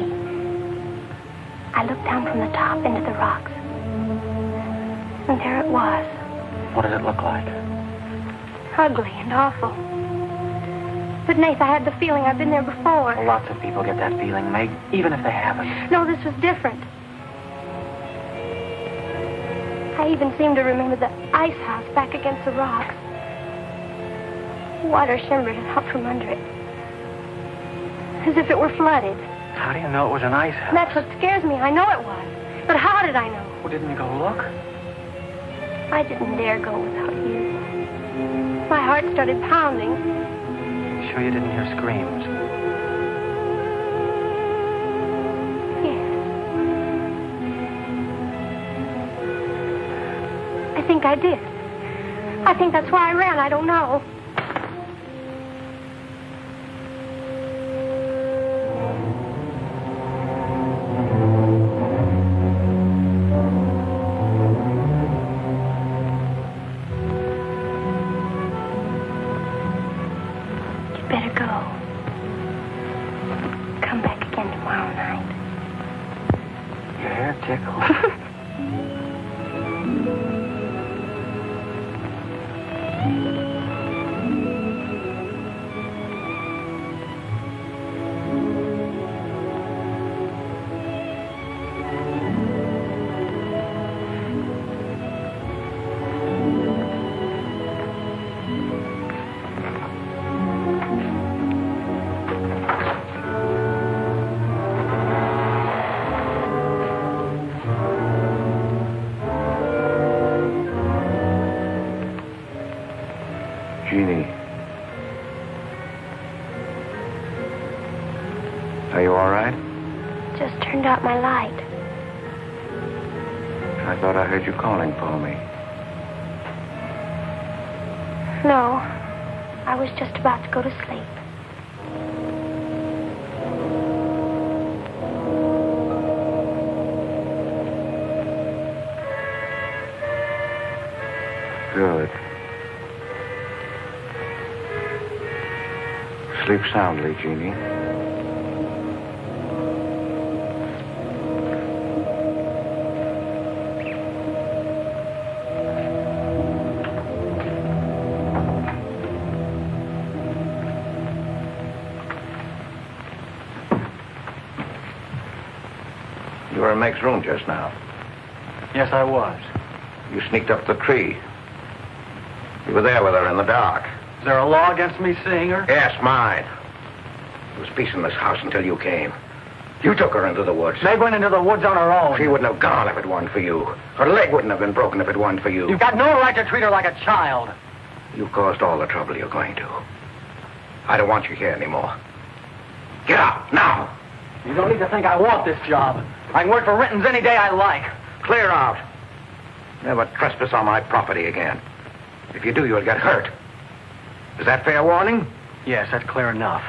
I looked down from the top into the rocks. And there it was.
What did it look like?
Ugly and awful. But, Nath, I had the feeling I've been there before.
Well, lots of people get that feeling, Meg, even if they haven't.
No, this was different. I even seem to remember the ice house back against the rocks. Water shimmered out from under it. As if it were flooded.
How do you know it was an ice house?
That's what scares me. I know it was. But how did I know?
Well, didn't you go look?
I didn't dare go without you. My heart started pounding.
Sure you didn't hear screams?
Yes. I think I did. I think that's why I ran. I don't know.
Are you all right?
Just turned out my light.
I thought I heard you calling for me.
No, I was just about to go to sleep.
Good. Sleep soundly, Jeannie. You were in Meg's room just now.
Yes, I was.
You sneaked up the tree. You were there with her in the dark.
Is there a law against me seeing her?
Yes, mine. There was peace in this house until you came. You took her into the woods.
Meg went into the woods on her own.
She wouldn't have gone if it weren't for you. Her leg wouldn't have been broken if it weren't for you.
You've got no right to treat her like a child.
You caused all the trouble you're going to. I don't want you here anymore. Get out, now.
You don't need to think I want this job. I can work for Renton's any day I like.
Clear out. Never trespass on my property again. If you do, you'll get hurt. Is that fair warning?
Yes, that's clear enough.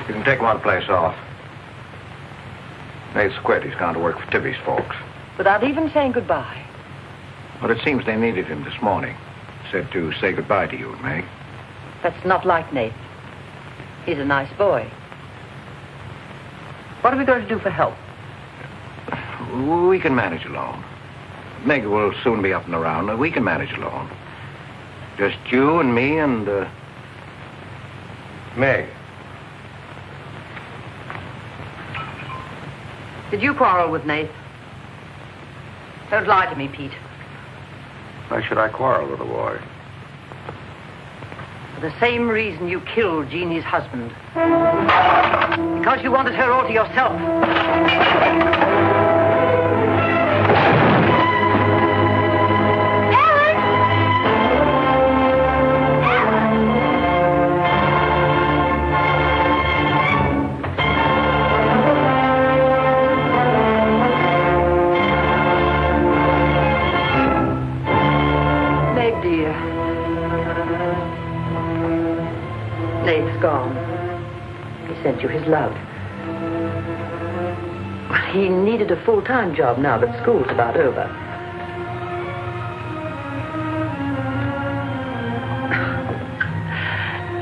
You can take one place off. Nate's quit. He's gone to work for Tibby's folks.
Without even saying goodbye.
But it seems they needed him this morning. Said to say goodbye to you, Meg.
That's not like Nate. He's a nice boy. What are we going to do for help?
We can manage alone. Meg will soon be up and around. We can manage alone. Just you and me and, Meg.
Did you quarrel with Nate? Don't lie to me, Pete.
Why should I quarrel with the boy?
For the same reason you killed Jeannie's husband. Because you wanted her all to yourself. Nate's gone. He sent you his love. He needed a full-time job now that school's about over.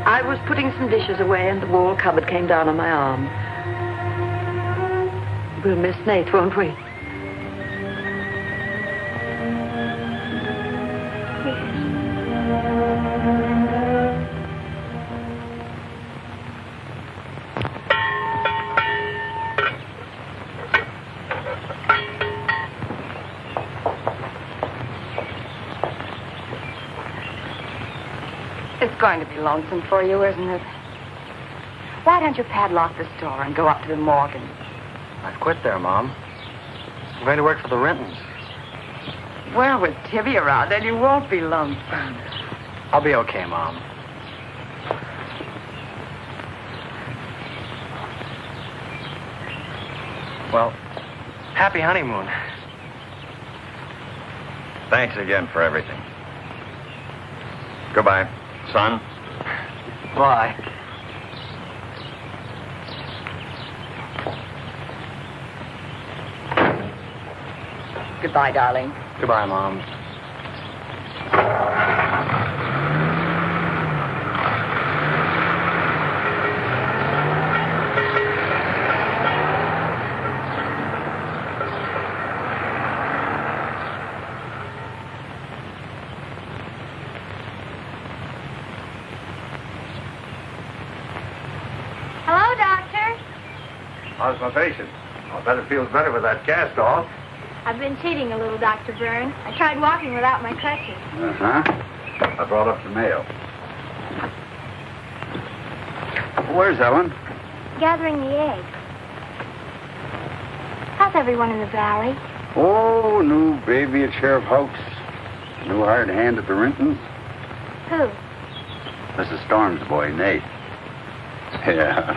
I was putting some dishes away and the wall cupboard came down on my arm. We'll miss Nate, won't we?
It's going to be lonesome for you, isn't it? Why don't you padlock the store and go up to the Morgan?
I've quit there, Mom. I'm going to work for the Rentons.
Well, with Tibby around, then you won't be lonesome.
I'll be okay, Mom. Well, happy honeymoon.
Thanks again for everything. Goodbye, son.
Bye.
Goodbye, darling.
Goodbye, Mom.
Hello, Doctor.
How's my patient? I'll bet it feels better with that cast off.
I've been cheating a little, Dr. Byrne. I tried walking without my crutches.
Uh-huh. I brought up the mail. Where's Ellen?
Gathering the eggs. How's everyone in the valley?
Oh, new baby at Sheriff Hoke's. New hired hand at the Rintons.
Who?
Mrs. Storm's boy, Nate. Yeah.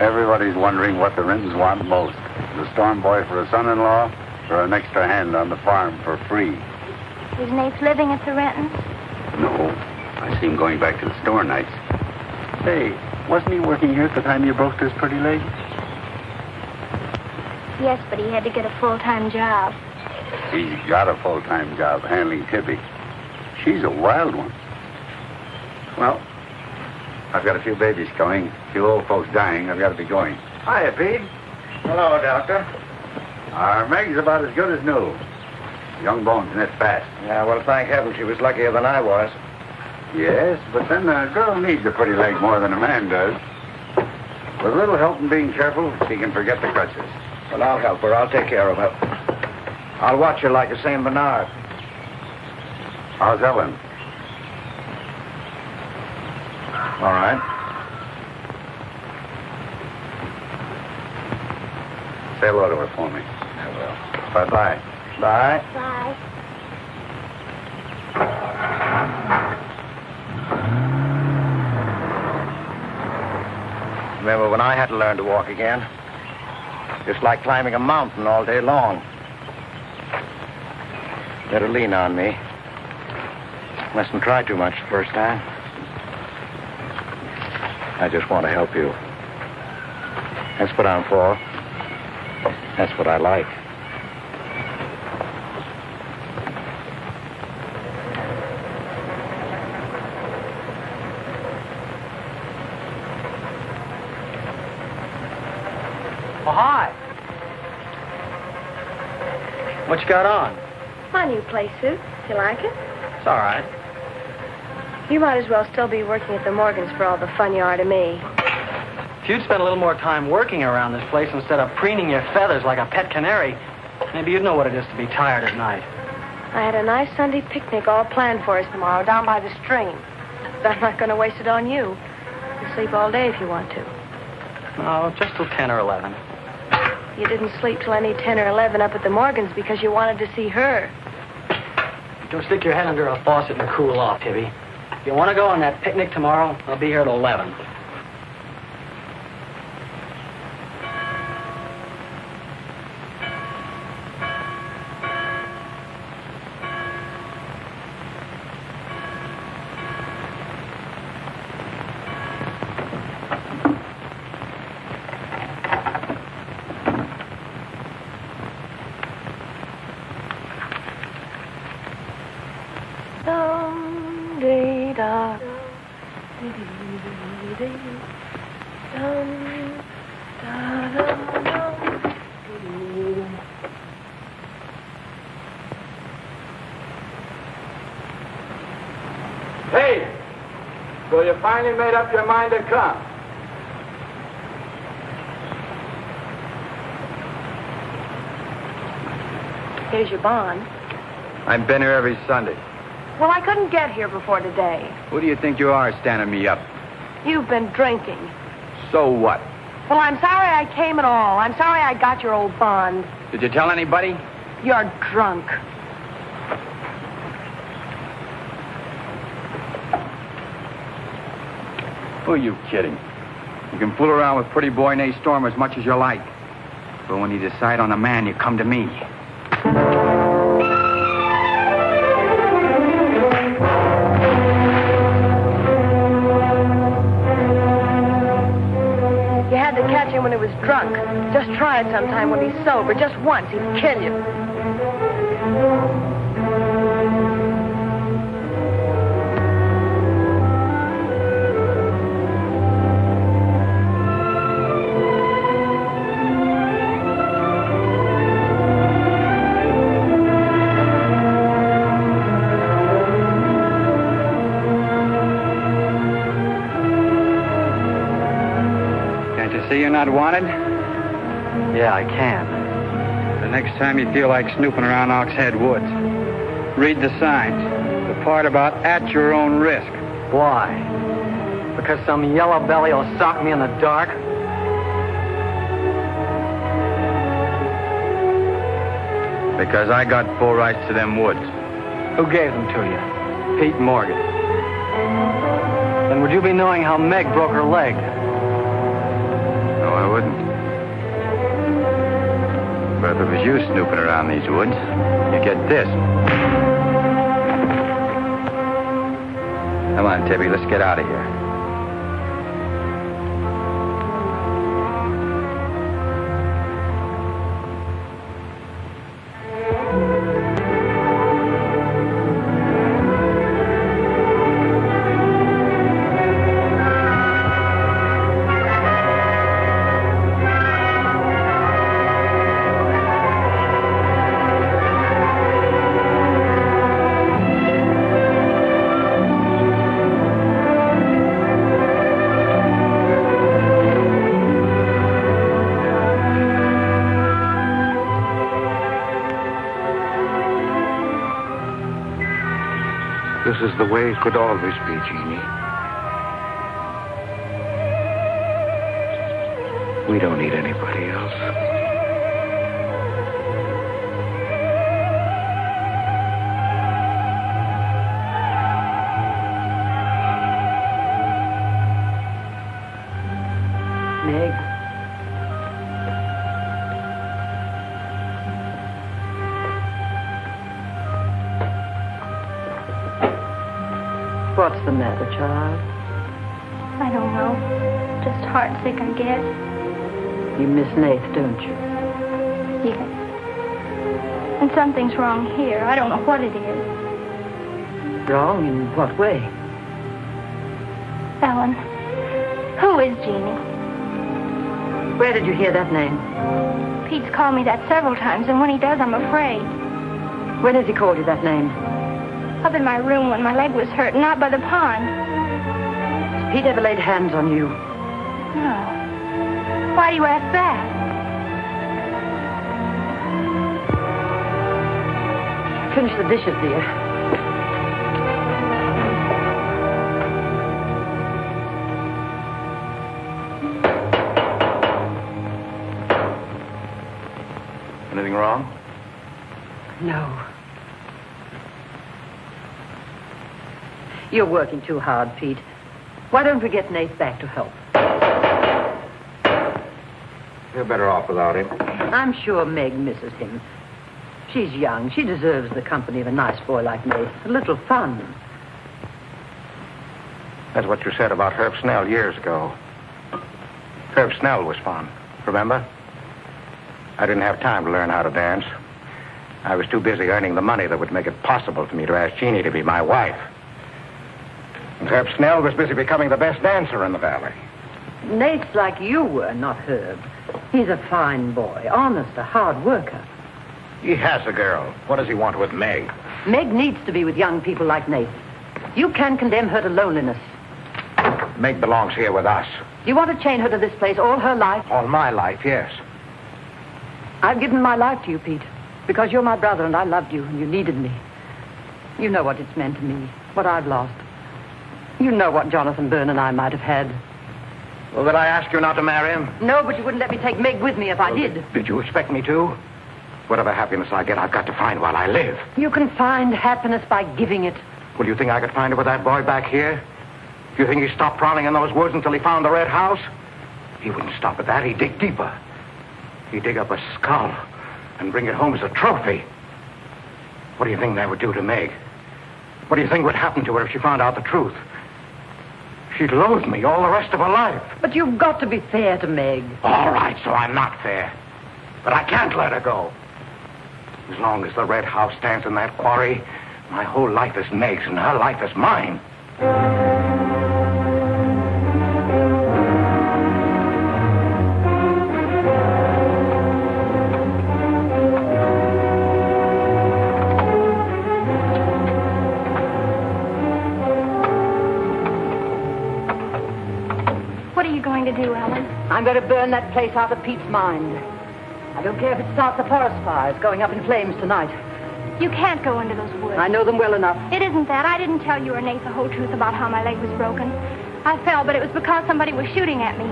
Everybody's wondering what the Rintons want most. The Storm boy for a son-in-law or an extra hand on the farm for free.
Is Nate living at the Rentons?
No. I see him going back to the store nights. Say, wasn't he working here at the time you broke this pretty leg?
Yes, but he had to get a full-time job.
He's got a full-time job handling Tippy. She's a wild one. Well, I've got a few babies coming, a few old folks dying. I've got to be going. Hiya, Pete.
Hello, Doctor.
Our Meg's about as good as new. Young bones knit fast.
Yeah, well, thank heaven she was luckier than I was.
Yes, but then a girl needs a pretty leg more than a man does. With a little help and being careful, she can forget the crutches.
Well, I'll help her. I'll take care of her. I'll watch her like a St. Bernard.
How's Ellen?
All right.
Say hello to her for me.
I will.
Bye-bye.
Bye.
Bye.
Remember when I had to learn to walk again? Just like climbing a mountain all day long. Better lean on me. Mustn't try too much the first time. I just want to help you. That's what I'm for. That's what I like.
Oh, hi. What you got on?
My new place suit. You like it?
It's all right.
You might as well still be working at the Morgans for all the fun you are to me.
If you'd spent a little more time working around this place instead of preening your feathers like a pet canary, maybe you'd know what it is to be tired at night.
I had a nice Sunday picnic all planned for us tomorrow down by the stream. But I'm not going to waste it on you. You can sleep all day if you want to.
No, just till 10 or 11.
You didn't sleep till any 10 or 11 up at the Morgans because you wanted to see her.
Don't stick your head under a faucet and cool off, Tibby. If you want to go on that picnic tomorrow, I'll be here at 11.
Hey! So you finally made up your mind to come?
Here's your bond.
I've been here every Sunday.
Well, I couldn't get here before today.
Who do you think you are standing me up?
You've been drinking.
So what?
Well, I'm sorry I came at all. I'm sorry I got your old bond.
Did you tell anybody?
You're drunk.
Who are you kidding? You can fool around with pretty boy Nate Storm as much as you like. But when you decide on a man, you come to me.
You had to catch him when he was drunk. Just try it sometime when he's sober. Just once, he'd kill you.
See you're not wanted?
Yeah, I can.
The next time you feel like snooping around Ox Head Woods, read the signs. The part about at your own risk.
Why? Because some yellow belly will sock me in the dark?
Because I got full rights to them woods.
Who gave them to you? Pete Morgan. Then would you be knowing how Meg broke her leg?
No, I wouldn't. But if it was you snooping around these woods, you get this. Come on, Tibby, let's get out of here.
This is the way it could always be, Jeannie. We don't need anybody else.
Meg. What's the matter, child?
I don't know. Just heartsick, I guess.
You miss Nath, don't you?
Yes. And something's wrong here. I don't know what it is.
Wrong in what way?
Ellen, who is Jeannie?
Where did you hear that name?
Pete's called me that several times, and when he does, I'm afraid.
When has he called you that name?
Up in my room when my leg was hurt, and out by the pond.
Has Pete ever laid hands on you?
No. Why do you ask that?
Finish the dishes, dear.
Anything wrong?
No. You're working too hard, Pete. Why don't we get Nath back to help?
You're better off without him.
I'm sure Meg misses him. She's young. She deserves the company of a nice boy like Nath. A little fun.
That's what you said about Herb Snell years ago. Herb Snell was fun, remember? I didn't have time to learn how to dance. I was too busy earning the money that would make it possible for me to ask Jeannie to be my wife. And Herb Snell was busy becoming the best dancer in the valley.
Nate's like you were, not Herb. He's a fine boy, honest, a hard worker.
He has a girl. What does he want with Meg?
Meg needs to be with young people like Nate. You can't condemn her to loneliness.
Meg belongs here with us.
You want to chain her to this place all her life?
All my life, yes.
I've given my life to you, Pete, because you're my brother and I loved you and you needed me. You know what it's meant to me, what I've lost. You know what Jonathan Byrne and I might have had.
Well, did I ask you not to marry him?
No, but you wouldn't let me take Meg with me if I did.
Did you expect me to? Whatever happiness I get, I've got to find while I live.
You can find happiness by giving it.
Well, you think I could find it with that boy back here? Do you think he stopped prowling in those woods until he found the red house? He wouldn't stop at that. He'd dig deeper. He'd dig up a skull and bring it home as a trophy. What do you think that would do to Meg? What do you think would happen to her if she found out the truth? She'd loathe me all the rest of her life.
But you've got to be fair to Meg.
All right, so I'm not fair. But I can't let her go. As long as the red house stands in that quarry, my whole life is Meg's and her life is mine.
What are you going to do, Ellen?
I'm going to burn that place out of Pete's mind. I don't care if it starts a forest fire. It's going up in flames tonight.
You can't go into those woods.
I know them well enough.
It isn't that. I didn't tell you or Nate the whole truth about how my leg was broken. I fell, but it was because somebody was shooting at me.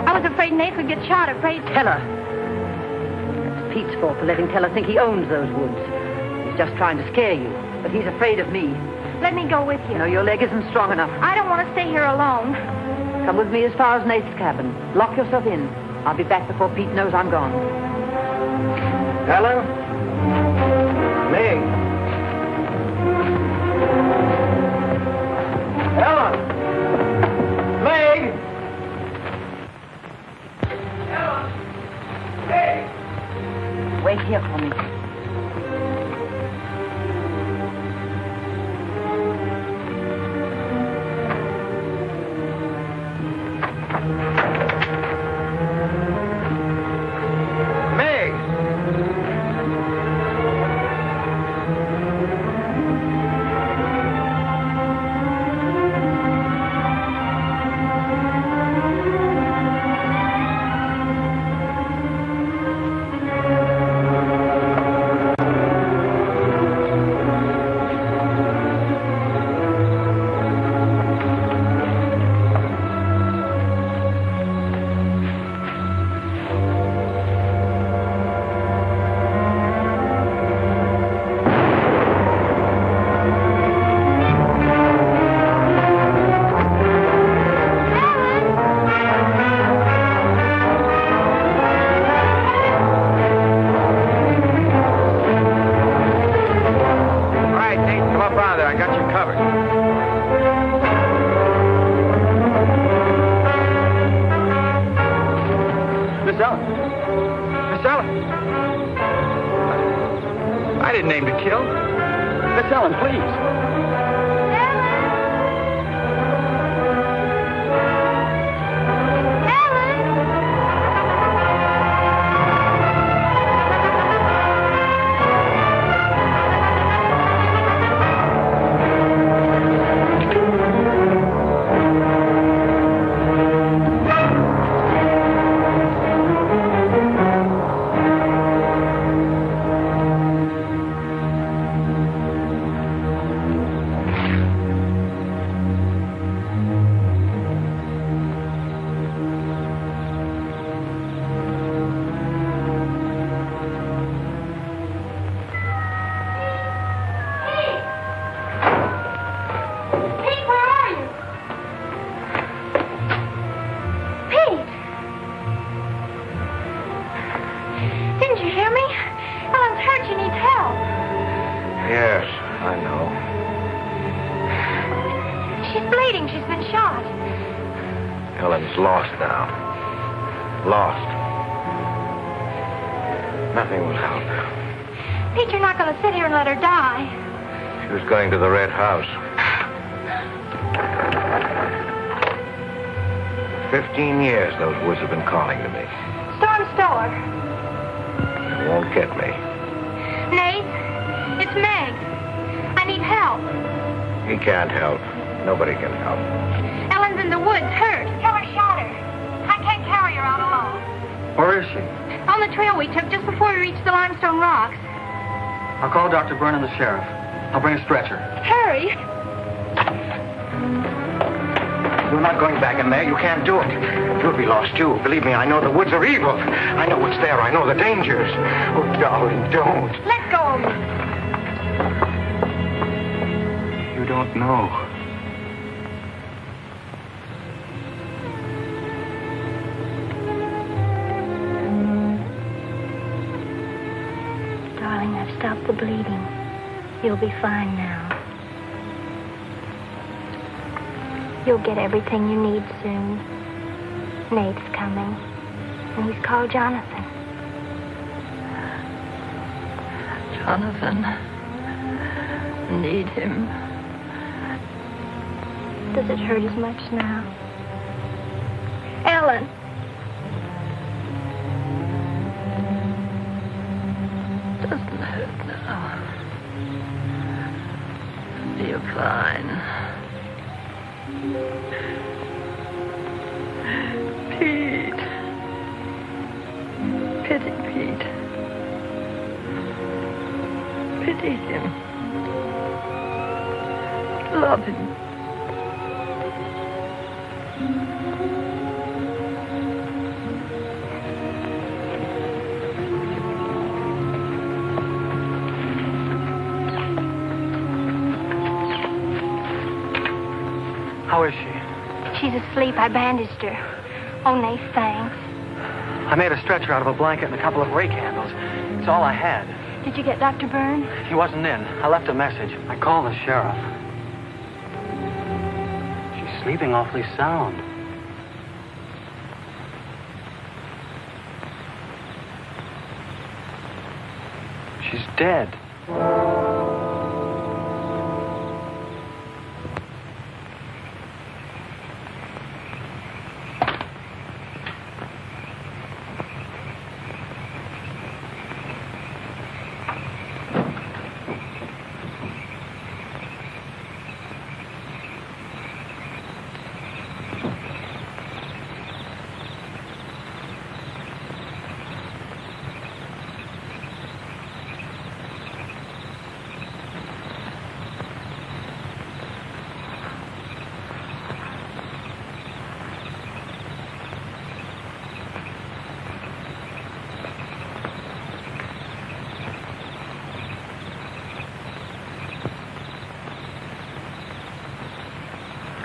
I was afraid Nate would get shot, afraid...
Teller. That's Pete's fault for letting Teller think he owns those woods. He's just trying to scare you, but he's afraid of me.
Let me go with you.
No, your leg isn't strong enough.
I don't want to stay here alone.
Come with me as far as Nate's cabin. Lock yourself in. I'll be back before Pete knows I'm gone.
Ellen? Meg? Ellen? Meg? Ellen? Meg?
Wait here for me.
I didn't aim to kill. Miss Ellen, please.
Lost now. Lost. Nothing will help.
Pete, you're not going to sit here and let her die.
She was going to the Red House. 15 years those woods have been calling to me.
Storm Store.
It won't get me.
Nate, it's Meg. I need help.
He can't help. Nobody can help.
Ellen's in the woods, hurt. Teller shot her. I can't carry her out alone.
Where is she?
On the trail we took just before we reached the limestone rocks.
I'll call Dr. Byrne and the sheriff. I'll bring a stretcher.
Hurry.
You're not going back in there. You can't do it. You'll be lost, too. Believe me, I know the woods are evil. I know what's there. I know the dangers. Oh, darling, don't.
Let go of me.
You don't know.
Darling, I've stopped the bleeding. You'll be fine now. You'll get everything you need soon. Nate's coming. And he's called Jonathan.
Jonathan. Need him.
Does it hurt as much now? Ellen.
Doesn't hurt now. You're fine. Pete. Pity Pete. Pity him. Love him.
How is she?
She's asleep. I bandaged her. Oh, Nate, thanks.
I made a stretcher out of a blanket and a couple of rake handles. It's all I had.
Did you get Dr. Byrne?
He wasn't in. I left a message. I called the sheriff. She's sleeping awfully sound. She's dead.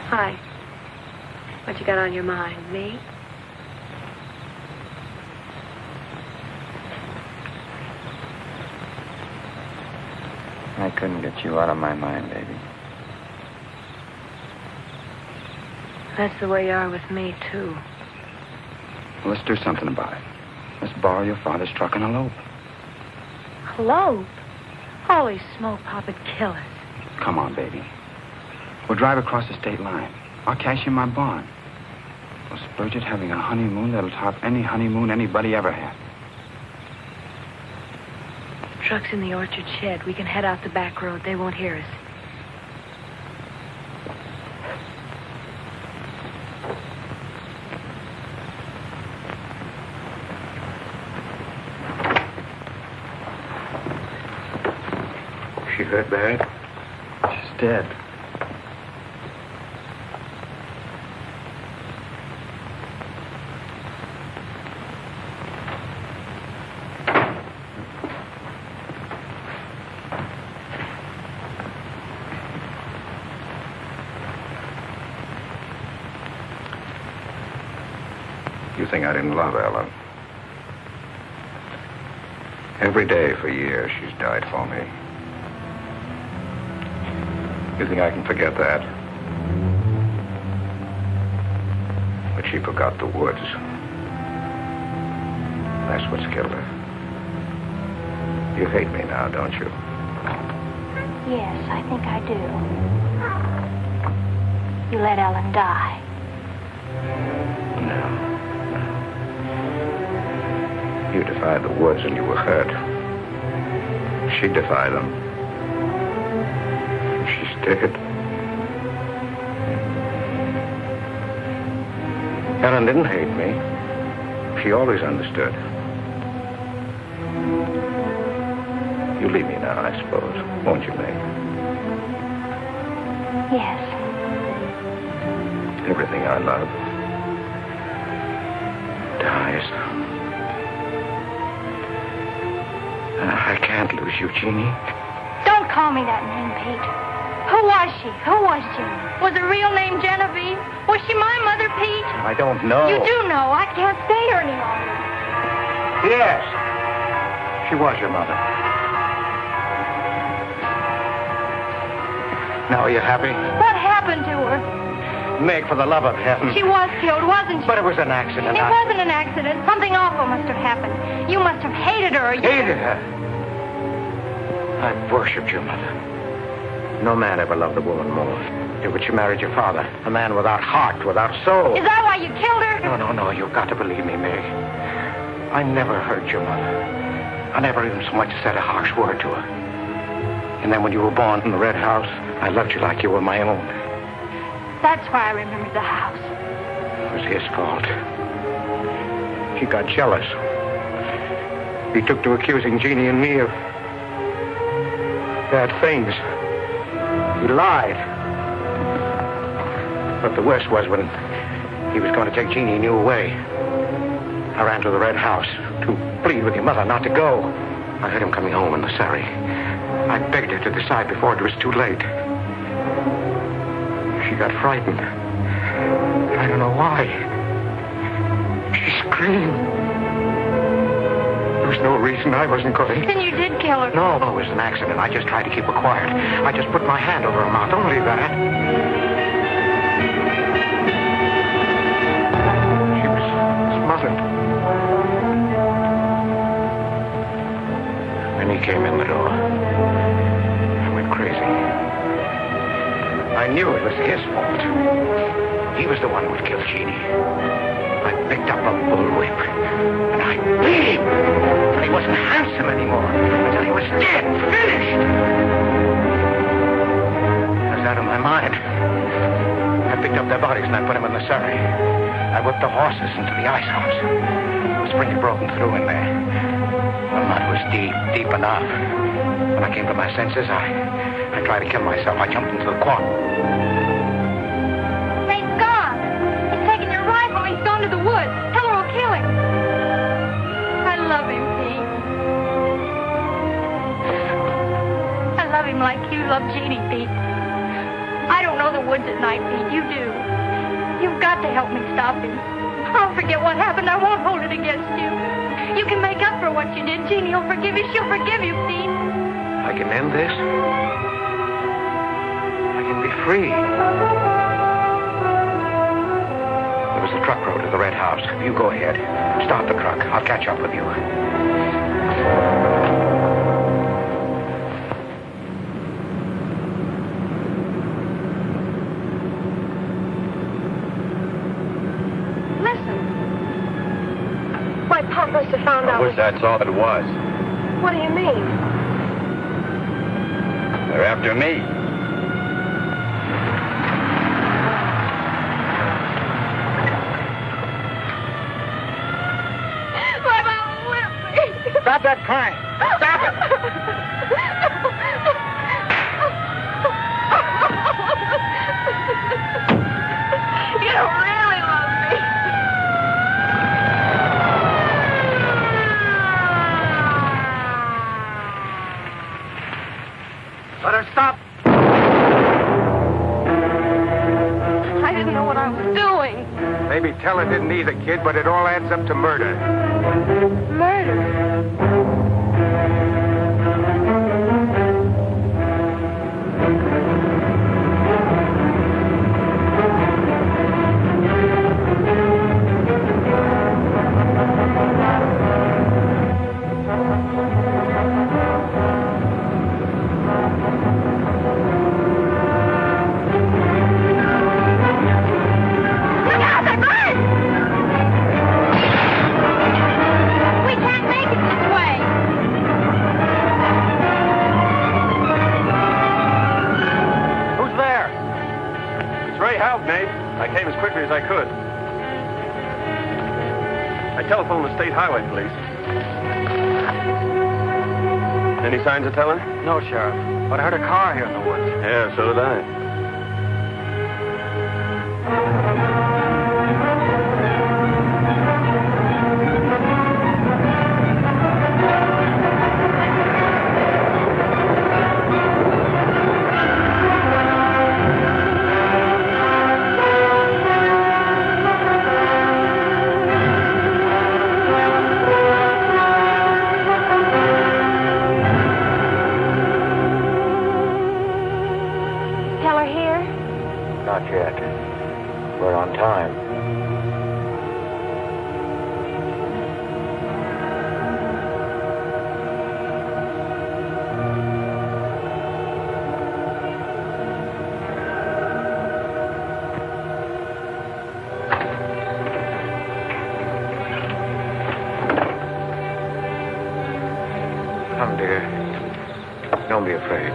Hi. What you got on your mind? Me?
I couldn't get you out of my mind, baby.
That's the way you are with me, too.
Well, let's do something about it. Let's borrow your father's truck and elope.
Elope? Holy smoke, Papa'd kill us.
Come on, baby. We'll drive across the state line. I'll cash in my bond. We'll splurge at having a honeymoon that'll top any honeymoon anybody ever had.
The truck's in the orchard shed. We can head out the back road. They won't hear us.
She hurt bad?
She's dead.
You think I didn't love Ellen? Every day for years she's died for me. You think I can forget that? But she forgot the woods. That's what's killed her. You hate me now, don't you?
Yes, I think I do. You let Ellen die.
No. You defied the woods and you were hurt. She defied them. She's dead. Ellen didn't hate me. She always understood. You leave me now, I suppose, won't you, Meg?
Yes.
Everything I love dies. I can't lose you, Jeannie.
Don't call me that name, Pete. Who was she? Who was Jeannie? Was her real name Genevieve? Was she my mother, Pete?
I don't know.
You do know. I can't stay here any longer.
Yes. She was your mother. Now, are you happy?
What happened to her?
Meg, for the love of heaven.
She was killed, wasn't she?
But it was an accident.
It wasn't an accident. Something awful must have happened. You must have hated her.
Hated her? I worshipped your mother. No man ever loved a woman more. But she married your father. A man without heart, without soul.
Is that why you killed her?
No. You've got to believe me, Meg. I never hurt your mother. I never even so much said a harsh word to her. And then when you were born in the red house, I loved you like you were my own.
That's why I remembered the house.
It was his fault. He got jealous. He took to accusing Jeannie and me of bad things. He lied. But the worst was when he was going to take Jeannie and you away. I ran to the red house to plead with your mother not to go. I heard him coming home in the surrey. I begged her to decide before it was too late. She got frightened.
I don't know why. She screamed. There was no reason I wasn't going.
Then you did kill her.
No, it was an accident. I just tried to keep her quiet. I just put my hand over her mouth. Only that. She was smothered. When he came in the door, I went crazy. I knew it was his fault. He was the one who would kill Jeannie. I picked up a bullwhip, and I beat him until he wasn't handsome anymore, until he was dead, finished. I was out of my mind. I picked up their bodies and I put them in the surrey. I whipped the horses into the ice house. The spring had broken through in there. The mud was deep, deep enough. When I came to my senses, I tried to kill myself. I jumped into the quad.
He's gone. He's taken your rifle. He's gone to the woods. Tell her we'll kill him. I love him, Pete. I love him like you love Jeannie, Pete. I don't know the woods at night, Pete. You do. You've got to help me stop him. I'll forget what happened. I won't hold it against you. You can make up for what you did. Jeannie will forgive you. She'll forgive you, Pete.
I can end this. I can be free. There was a truck road to the red house. You go ahead. Start the truck. I'll catch up with you.
Listen. My pop must have found out.
I wish that's all it was.
What do you mean?
They're after me.
My mama whipped me.
Stop that crying. Stop it.
You don't really love me.
Let her stop.
I didn't know what I was doing.
Maybe Teller didn't either, kid, but it all adds up to murder.
Murder.
I came as quickly as I could. I telephoned the state highway police. Any signs of Teller?
No, Sheriff. But I heard a car here in the woods.
Yeah, so did I.
Not yet. We're on time.
Come, dear. Don't be afraid.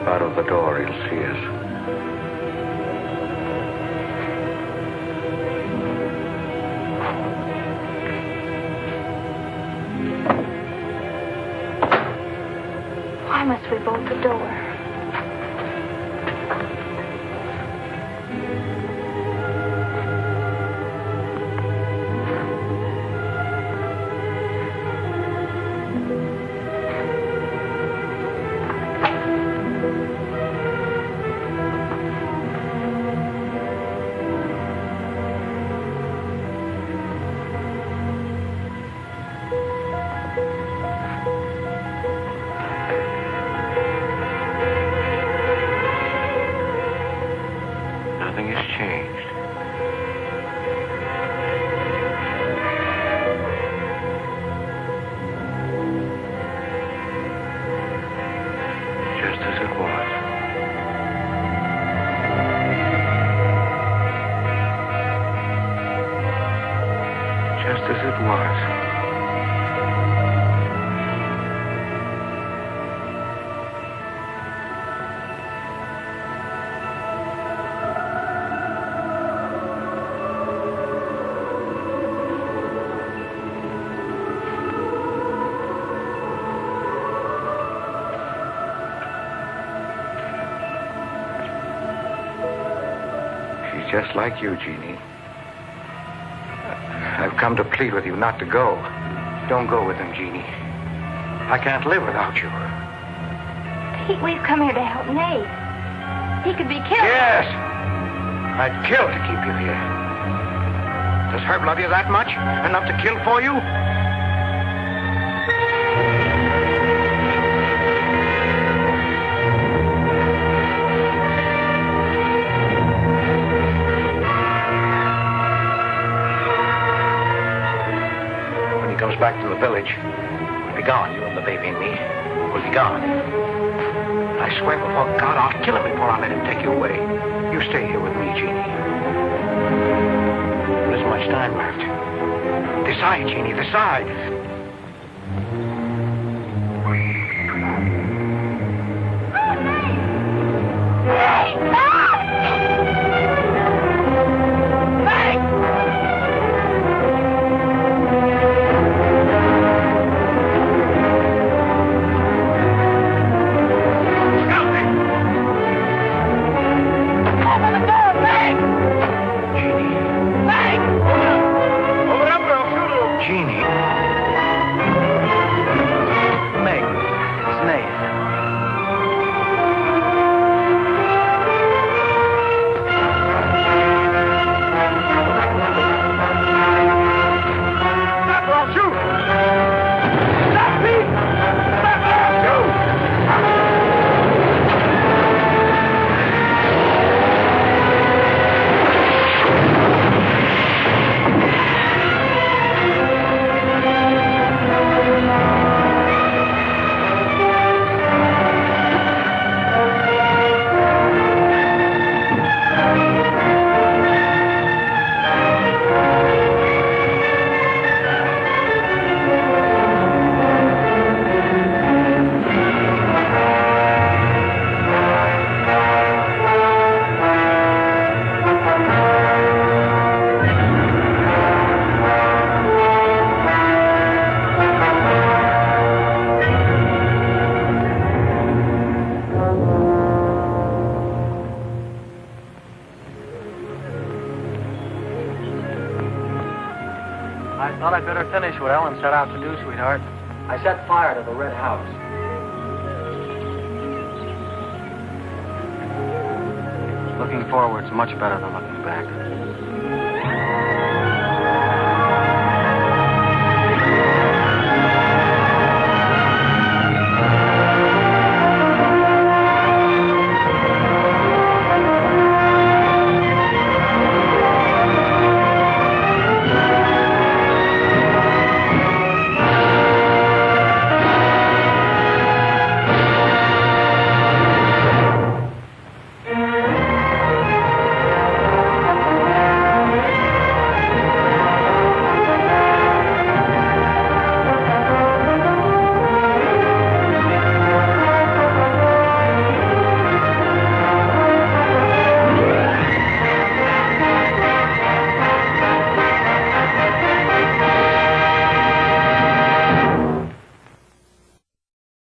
Out of the door, he'll see us.
must we bolt the door?
Nothing has changed. Just as it was. Just as it was. Just like you, Jeannie. I've come to plead with you not to go. Don't go with him, Jeannie. I can't live without you.
Pete, we've come here to help Nate. He could be killed.
Yes! I'd kill to keep you here. Does Herb love you that much? Enough to kill for you? Comes back to the village, we'll be gone. You and the baby and me will be gone. I swear before God, I'll kill him before I let him take you away. You stay here with me, Jeannie. There isn't much time left. Decide, Jeannie, decide.
Thought I'd better finish well and set out to do, sweetheart. I set fire to the red house. Looking forward's much better than looking back.